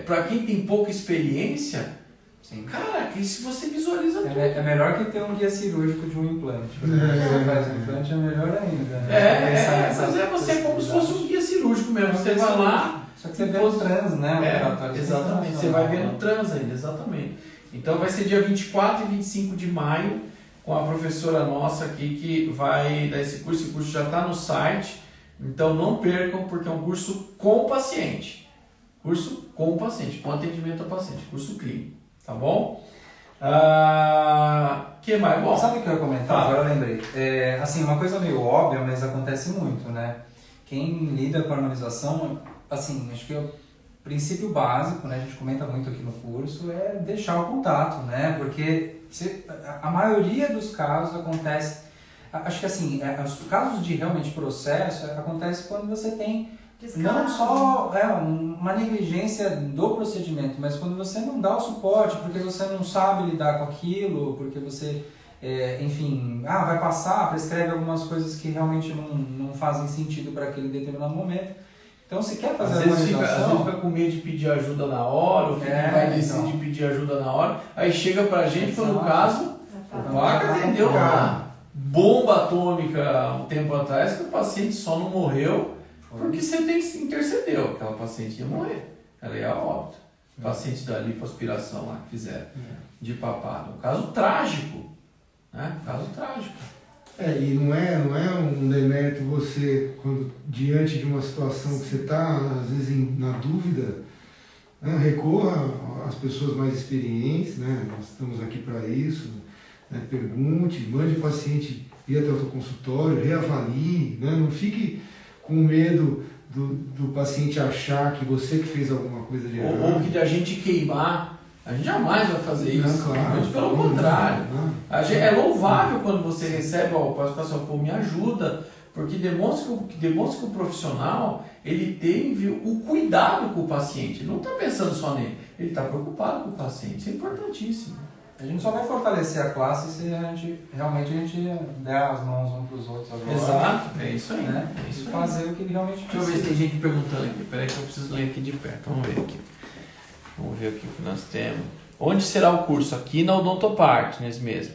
Para quem tem pouca experiência, sim, cara, se você visualiza tudo. É melhor que ter um guia cirúrgico de um implante. Se você faz um implante é melhor ainda. Né? Mas você é como se fosse um guia cirúrgico mesmo. Você vai lá. Só que você vê o trans, né? Exatamente, você vai vendo o trans ainda, exatamente. Então vai ser dia 24 e 25 de maio com a professora nossa aqui que vai dar esse curso. Esse curso já está no site, então não percam, porque é um curso com o paciente. Curso com o paciente, com atendimento ao paciente, curso clínico, tá bom? Que mais? Bom, sabe o que eu ia comentar? Agora eu lembrei. Assim, uma coisa meio óbvia, mas acontece muito, né? Quem lida com a harmonização, assim, acho que o princípio básico, né, a gente comenta muito aqui no curso, é deixar o contato, né? Porque a maioria dos casos acontece, acho que assim, os casos de realmente processo acontece quando você tem não só uma negligência do procedimento, mas quando você não dá o suporte, porque você não sabe lidar com aquilo, porque você, enfim, vai passar, prescreve algumas coisas que realmente não fazem sentido para aquele determinado momento. Então, se quer fazer às vezes fica com medo de pedir ajuda na hora, ou vai decidir pedir ajuda na hora, aí chega pra gente, foi no caso, o Paca atendeu uma bomba atômica um tempo atrás, que o paciente só não morreu porque você intercedeu, aquela paciente ia morrer, ela ia a óbito. O paciente da lipoaspiração lá que fizeram, de papado. Um caso trágico, né? Caso trágico. E não é um demérito você, quando diante de uma situação que você está, às vezes, na dúvida, né, recorra às pessoas mais experientes, né? Nós estamos aqui para isso, né? Pergunte, mande o paciente ir até o seu consultório, reavalie, né? Não fique com medo do paciente achar que você que fez alguma coisa de errado. Ou que da gente queimar. A gente jamais vai fazer isso. Claro, muito pelo contrário. É louvável quando você recebe o paciente, me ajuda, porque demonstra que o profissional ele teve o cuidado com o paciente. Ele não está pensando só nele, ele está preocupado com o paciente. Isso é importantíssimo. A gente só vai fortalecer a classe se a gente der as mãos uns para os outros agora. Exato, é isso aí. Né? É isso e fazer o que ele realmente precisa. Deixa eu ver se tem gente perguntando aqui. Peraí que eu preciso ler aqui de perto. Vamos ver aqui. Vamos ver aqui o que nós temos. Onde será o curso? Aqui na Odontopartners mesmo.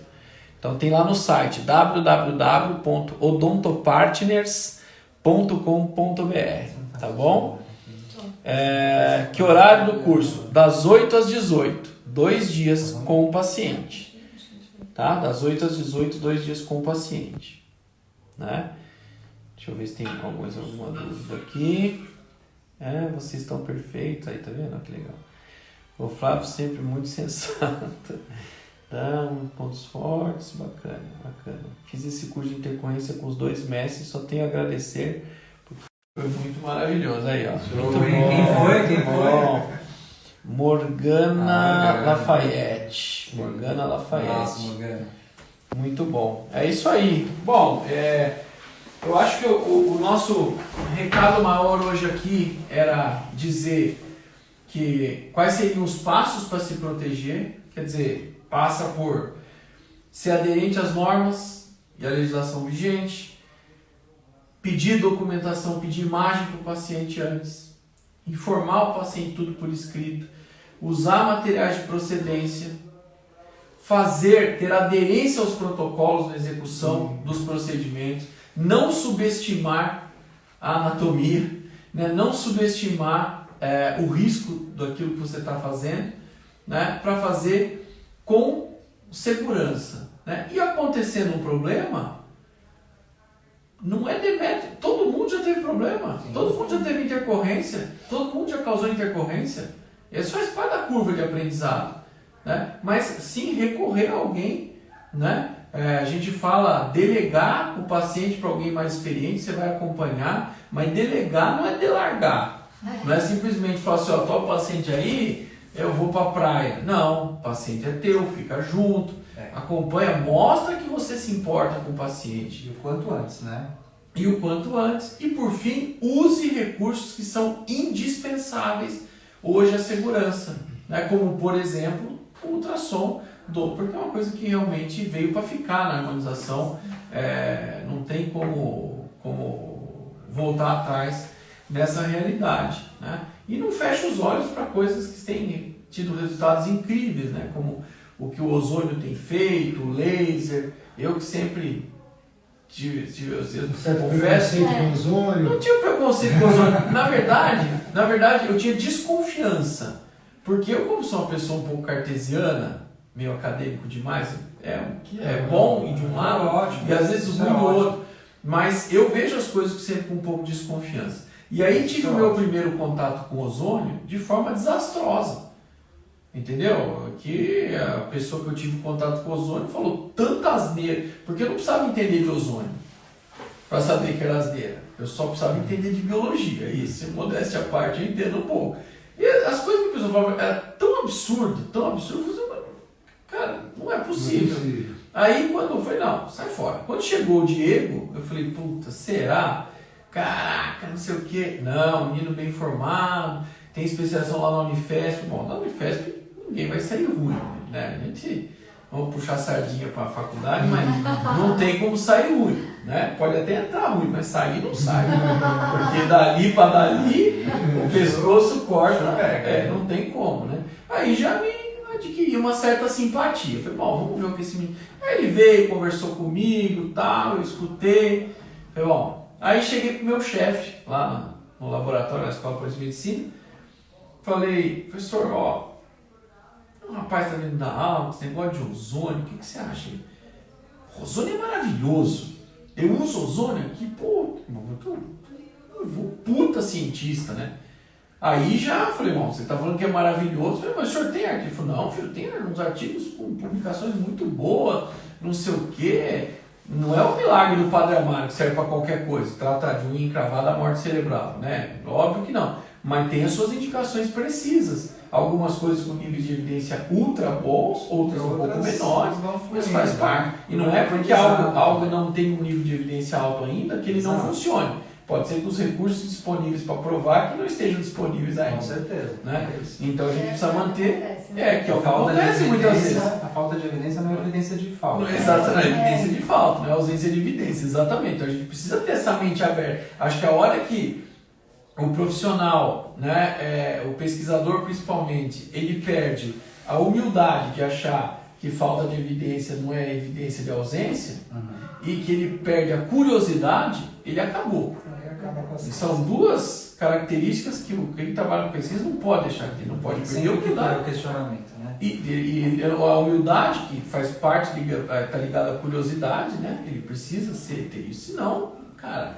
Então tem lá no site www.odontopartners.com.br, tá bom? Que horário do curso? Das 8 às 18, 2 dias com o paciente. Tá? Das 8 às 18, 2 dias com o paciente. Né? Deixa eu ver se tem alguma dúvida aqui. Vocês estão perfeitos aí, tá vendo? Que legal. O Flávio sempre muito sensato. Dá pontos fortes, bacana. Fiz esse curso de intercorrência com os 2 mestres, só tenho a agradecer, porque foi muito maravilhoso. Aí, ó. Muito bom. Quem foi? Morgana Lafayette. Morgana Lafayette. Nossa, Morgana. Muito bom. É isso aí. Bom, eu acho que o nosso recado maior hoje aqui era dizer que quais seriam os passos para se proteger, quer dizer, passa por ser aderente às normas e à legislação vigente, pedir documentação, pedir imagem para o paciente antes, informar o paciente tudo por escrito, usar materiais de procedência, ter aderência aos protocolos na execução dos procedimentos, não subestimar a anatomia, né? Não subestimar o risco daquilo que você está fazendo, né? Para fazer com segurança. Né? E acontecendo um problema, não é demérito. Todo mundo já teve problema, todo mundo já teve intercorrência, todo mundo já causou intercorrência. Isso faz parte da curva de aprendizado. né? Mas sim recorrer a alguém, né? A gente fala delegar o paciente para alguém mais experiente, você vai acompanhar, mas delegar não é delargar. Não é simplesmente falar assim, ó, tô o paciente aí, eu vou para a praia. Não, o paciente é teu, fica junto, acompanha, mostra que você se importa com o paciente. E o quanto antes, né? E o quanto antes. E por fim, use recursos que são indispensáveis hoje à segurança, né? Como por exemplo, o ultrassom Doppler, que é uma coisa que realmente veio para ficar na harmonização, não tem como voltar atrás nessa realidade, né? E não fecha os olhos para coisas que têm tido resultados incríveis, né? Como o que o ozônio tem feito, o laser. Eu que sempre tive preconceito com ozônio. Não tinha preconceito com ozônio. Na verdade, eu tinha desconfiança. Porque eu, como sou uma pessoa um pouco cartesiana, meio acadêmico demais, é bom e de um lado, ótimo, e às vezes ruim do outro. Mas eu vejo as coisas sempre com um pouco de desconfiança. E aí tive o meu primeiro contato com ozônio de forma desastrosa. Entendeu? Que a pessoa que eu tive contato com ozônio falou tanta asneira, porque eu não precisava entender de ozônio para saber que era asneira. Eu só precisava entender de biologia. E se modéstia à parte, eu entendo um pouco. E as coisas que a pessoa falava era tão absurdo, eu falei, cara, não é possível. Aí quando eu falei, não, sai fora. Quando chegou o Diego, eu falei, puta, será? Caraca, não sei o quê. Não, menino bem formado, tem especialização lá na Unifesp. Bom, na Unifesp ninguém vai sair ruim, né? A gente, vamos puxar a sardinha para a faculdade, mas não tem como sair ruim, né? Pode até entrar ruim, mas sair não sai. Porque dali para dali, o pescoço corta, não tem como, né? Aí já me adquiri uma certa simpatia. Falei, bom, vamos ver o que esse menino... Aí ele veio, conversou comigo, tal, eu escutei. Falei, bom, aí cheguei pro meu chefe lá no laboratório da Escola de Medicina. Falei, professor, ó, o rapaz está vindo dar aula, esse negócio de ozônio, o que você acha? Ozônio é maravilhoso. Eu uso ozônio aqui, pô, eu vou puta cientista, né? Aí já falei, bom, você está falando que é maravilhoso. Eu falei, mas o senhor tem artigo? Ele falou, não, filho, tem uns artigos com publicações muito boas, não sei o quê. Não é o milagre do Padre Amaro que serve para qualquer coisa. Trata de unha encravada à morte cerebral, né? Óbvio que não. Mas tem as suas indicações precisas. Algumas coisas com níveis de evidência ultra bons, outras um pouco menores, mas faz parte. E não é porque algo não tem um nível de evidência alto ainda que ele não funcione. Pode ser que os recursos disponíveis para provar que não estejam disponíveis ainda. Com certeza. Né? Então a gente precisa manter. Que é o que falta acontece muitas vezes. A falta de evidência não é evidência de falta. Exatamente, é evidência de falta, não é ausência de evidência. Exatamente. Então a gente precisa ter essa mente aberta. Acho que a hora que o profissional, né, o pesquisador principalmente, ele perde a humildade de achar que falta de evidência não é evidência de ausência, e que ele perde a curiosidade, ele acabou. São duas características que quem trabalha com pesquisa não pode deixar de ter, não pode perder a humildade. O questionamento, né? E a humildade, que faz parte, está ligada à curiosidade, né? Ele precisa ter isso, senão, cara,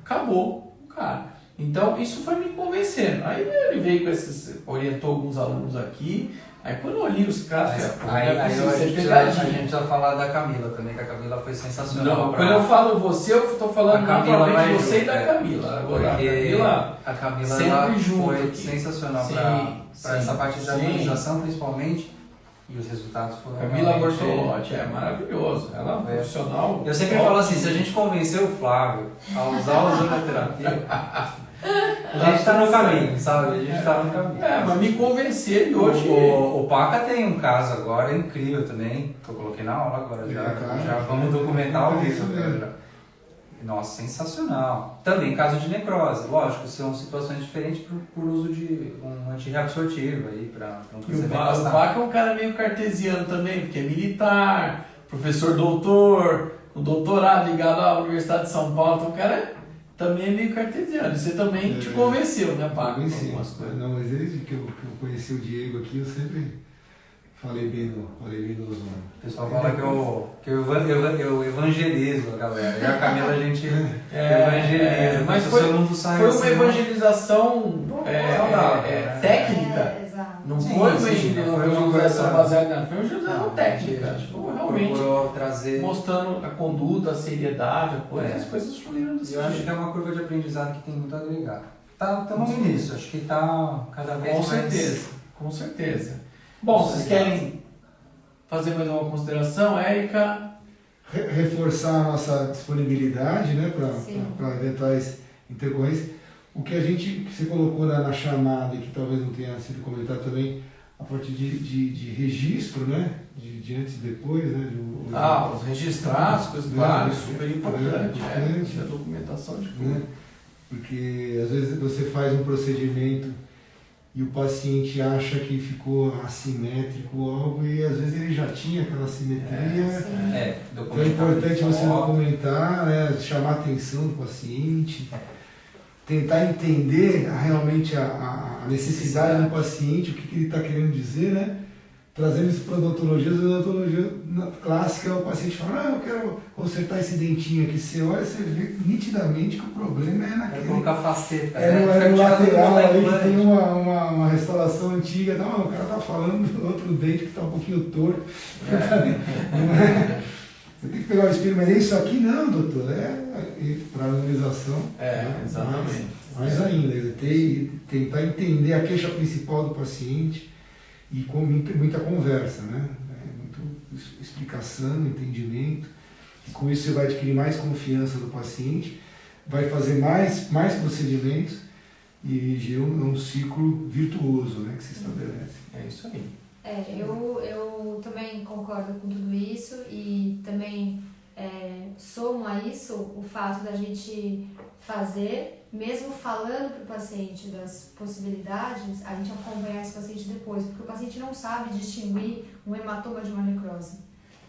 acabou, cara. Então, isso foi me convencendo. Aí ele veio com orientou alguns alunos aqui. Aí quando eu olhei os casos, a gente precisa falar da Camila também, que a Camila foi sensacional. Não, quando eu falo você, eu estou falando naturalmente de você e da Camila. Agora, a Camila sempre junto foi aqui. sensacional para essa parte da harmonização, principalmente. E os resultados foram... Camila Bortolotti, maravilhoso. Ela é um profissional. Eu sempre falo assim, se a gente convencer o Flávio a usar a ozonoterapia, a gente está no caminho, sabe? A gente está no caminho. Mas me convencer e hoje... O Paca tem um caso agora incrível também, que eu coloquei na aula agora, já vamos documentar o vídeo. Nossa, sensacional. Também caso de necrose, lógico, são situações diferentes por uso de um antirreabsortivo aí, para não precisar. O Paca é um cara meio cartesiano também, porque é militar, professor doutor, o doutorado ligado à Universidade de São Paulo, então o cara também é meio cartesiano. Você também te convenceu, né, Paca? Não, mas desde que eu conheci o Diego aqui, eu sempre falei bem do ozônio. O pessoal fala que eu evangelizo a galera. E a Camila a gente evangeliza. Mas foi uma evangelização técnica. Não Sim, foi uma sim, engenharia, não não foi foi uma uma coisa- baseada, foi uma engenharia Não, técnica. a gente Realmente procurou trazer... mostrando a conduta, a seriedade, a coisa, É. as coisas fluíram desse Eu acho que jeito. é uma curva de aprendizado que tem muito a agregar. Estamos no início, acho que está cada vez Com mais... certeza, com certeza. Bom, vocês querem fazer mais alguma consideração, Érica? Reforçar a nossa disponibilidade, né, Sim. para eventuais intercorrências. O que que você colocou na chamada, e que talvez não tenha sido comentado também, a partir de registro, né, de antes e depois, né, Os registrados, coisas Né, claras, isso super é importante. importante. A documentação de tudo. né, porque às vezes você faz um procedimento e o paciente acha que ficou assimétrico ou algo, e às vezes ele já tinha aquela assimetria. Sim. Então é importante você documentar, né, chamar a atenção do paciente, tentar entender realmente a necessidade do paciente, o que ele está querendo dizer, né? Trazendo isso para a odontologia. A odontologia clássica, o paciente fala, eu quero consertar esse dentinho aqui. Você olha, você vê nitidamente que o problema é Vai naquele... colocar faceta, É né? no lateral ali que implante. tem uma restauração antiga. Não, o cara tá falando do outro dente que está um pouquinho torto. Não é? Você tem que pegar o espelho, mas é isso aqui? Não, doutor. Para harmonização. Né? Exatamente. Mais ainda, tentar entender a queixa principal do paciente e com muita conversa, né? Muito explicação, entendimento. E com isso você vai adquirir mais confiança do paciente, vai fazer mais procedimentos e gira um ciclo virtuoso, né, que se estabelece. É isso aí. Eu também concordo com tudo isso e também somo a isso o fato da gente fazer, mesmo falando para o paciente das possibilidades, a gente acompanhar esse paciente depois, porque o paciente não sabe distinguir um hematoma de uma necrose.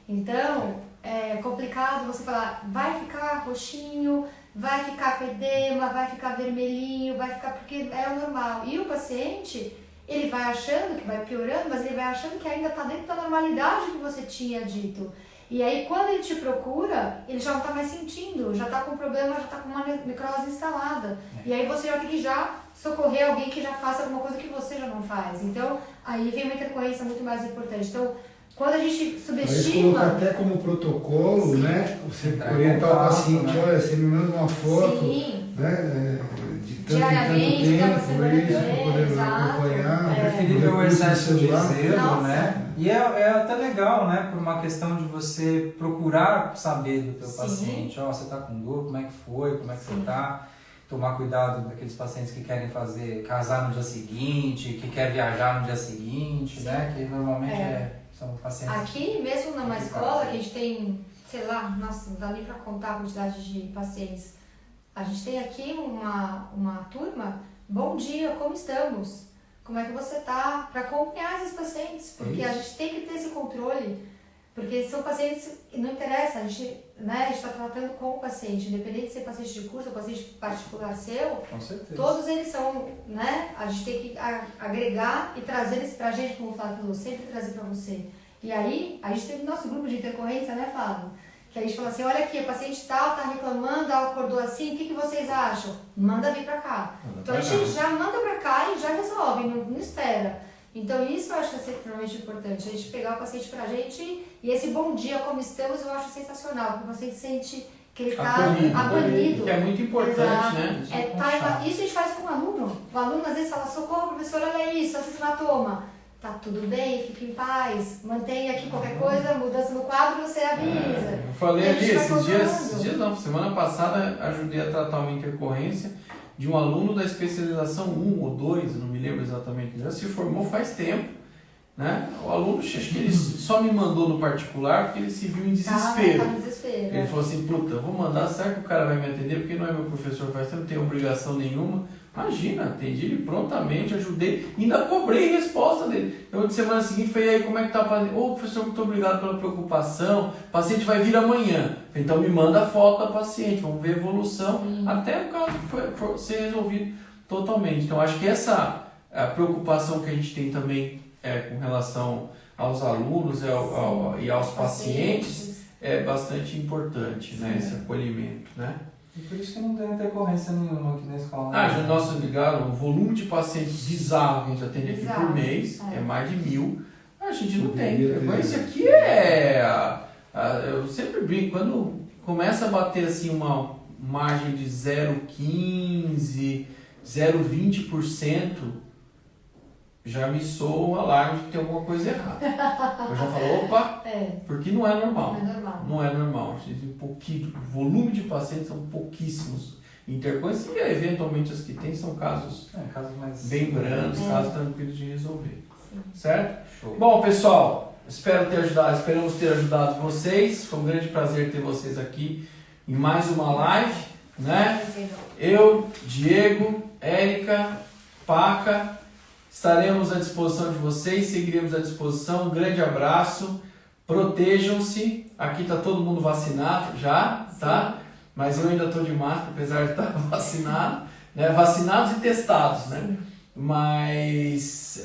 Então, é complicado você falar, vai ficar roxinho, vai ficar com edema, vai ficar vermelhinho, vai ficar porque é o normal. E o paciente, ele vai achando que vai piorando, mas ele vai achando que ainda está dentro da normalidade que você tinha dito. E aí, quando ele te procura, ele já não está mais sentindo, já está com problema, já está com uma necrose instalada. E aí você já tem que já socorrer alguém que já faça alguma coisa que você já não faz. Então, aí vem uma intercorrência muito mais importante. Então, quando a gente subestima... Colocar até como protocolo, Sim. né? Você Entrar em orientar o contato, paciente, né? olha, você me manda uma foto, Sim. né? De tanto Diariamente, em cada tanto tempo, semana isso, para poder exato. acompanhar. É. Preferível o excesso de celular. zelo, Nossa. né? E é até legal, né? Por uma questão de você procurar saber do teu Sim. paciente. Ó, você tá com dor, como é que foi, como é que Sim. você tá? Tomar cuidado daqueles pacientes que querem casar no dia seguinte, que quer viajar no dia seguinte, Sim. né? Que normalmente são pacientes... Aqui, mesmo numa escola, que a gente tem, sei lá, nossa, não dá nem para contar a quantidade de pacientes. A gente tem aqui uma turma, bom dia, como estamos? Como é que você está? Para acompanhar esses pacientes, porque a gente tem que ter esse controle, porque são pacientes, não interessa, a gente está tratando com o paciente, independente de ser paciente de curso ou paciente particular seu, Com certeza. todos eles são, né? A gente tem que agregar e trazer eles pra gente, como o Flávio falou, sempre trazer pra você. E aí, a gente teve nosso grupo de intercorrência, né, Flávio? Que a gente falou assim, olha aqui, o paciente tal tá reclamando, ela acordou assim, o que vocês acham? Manda vir pra cá. Então a gente já manda pra cá e já resolve, não espera. Então isso eu acho que é extremamente importante, a gente pegar o paciente pra gente e esse bom dia, como estamos, eu acho sensacional, porque o paciente sente que ele está acolhido. Que é muito importante, Exato. né? Isso a gente faz com o aluno. O aluno às vezes fala, socorro, professor, olha isso, esse hematoma. Tá tudo bem, fique em paz, mantenha aqui qualquer coisa, mudança no quadro, você avisa. Eu falei ali, esses dias dias não, semana passada ajudei a tratar uma intercorrência de um aluno da especialização 1 ou 2, não me lembro exatamente, já se formou faz tempo, né? O aluno, acho que ele só me mandou no particular porque ele se viu em desespero. Tá em desespero. Ele falou assim, puta, eu vou mandar, será que o cara vai me atender? Porque não é meu professor faz tempo, não tem obrigação nenhuma. Imagina, atendi ele prontamente, ajudei, ainda cobrei resposta dele. Eu, de semana seguinte, falei, e aí, como é que tá o paciente? Ô, professor, muito obrigado pela preocupação, o paciente vai vir amanhã. Então me manda a foto da paciente, vamos ver a evolução, até o caso for ser resolvido totalmente. Então acho que essa preocupação que a gente tem também com relação aos alunos e aos pacientes é bastante importante, né? Esse acolhimento, né? E por isso que não tem intercorrência nenhuma aqui na escola. Ah, já nossa, ligaram, o volume de pacientes bizarro que a gente atende aqui por Bizarro, mês é mais de 1000. A gente não tem. Poderia ter. Mas esse aqui eu sempre brinco, quando começa a bater assim uma margem de 0,15%, 0,20%, já me soa um alarme de que tem alguma coisa errada. Eu já falo, opa, porque não é normal. Não é normal. Não é normal. A gente tem pouquinho, o volume de pacientes são pouquíssimos intercorrentes e eventualmente as que tem são casos casos mais bem brandos, casos tranquilos de resolver. Sim. Certo? Show. Bom, pessoal, esperamos ter ajudado vocês. Foi um grande prazer ter vocês aqui em mais uma live, né? Eu, Diego, Érica, Paca, estaremos à disposição de vocês, seguiremos à disposição. Um grande abraço, protejam-se. Aqui está todo mundo vacinado já, tá? Mas eu ainda estou de máscara, apesar de estar vacinado, né? Vacinados e testados, né? Sim. Mas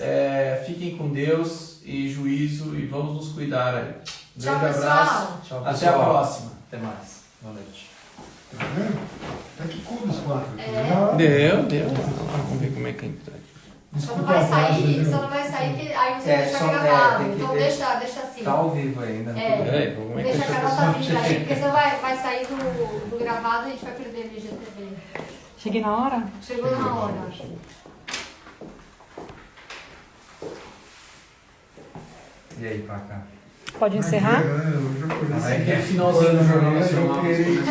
fiquem com Deus e juízo e vamos nos cuidar aí. Um Tchau, grande pessoal. abraço. Tchau, Até pessoal. a próxima. Até mais. Boa noite. Tá vendo? Até que coube os 4 aqui. Deu. Vamos ver como é que entra. Só não Desculpa vai a voz, sair, né? só não vai sair que aí você É, deixa só- gravado. tem que Então deixar. deixa assim. Tá ao vivo ainda. É. Peraí, como é que Deixa essa a pessoa Carol tá vindo aí, porque senão vai sair do gravado e a gente vai perder a IGTV. Cheguei na hora? Chegou na hora. E aí, Paca? Pode encerrar? É aquele finalzinho do Jornal Nacional.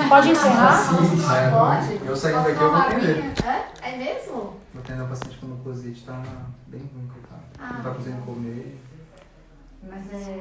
Pode encerrar? Pode? Eu saindo daqui, eu vou atender. É mesmo? Vou atender o paciente com glucosite, tá bem ruim, coitado. Não tá conseguindo comer. Mas é...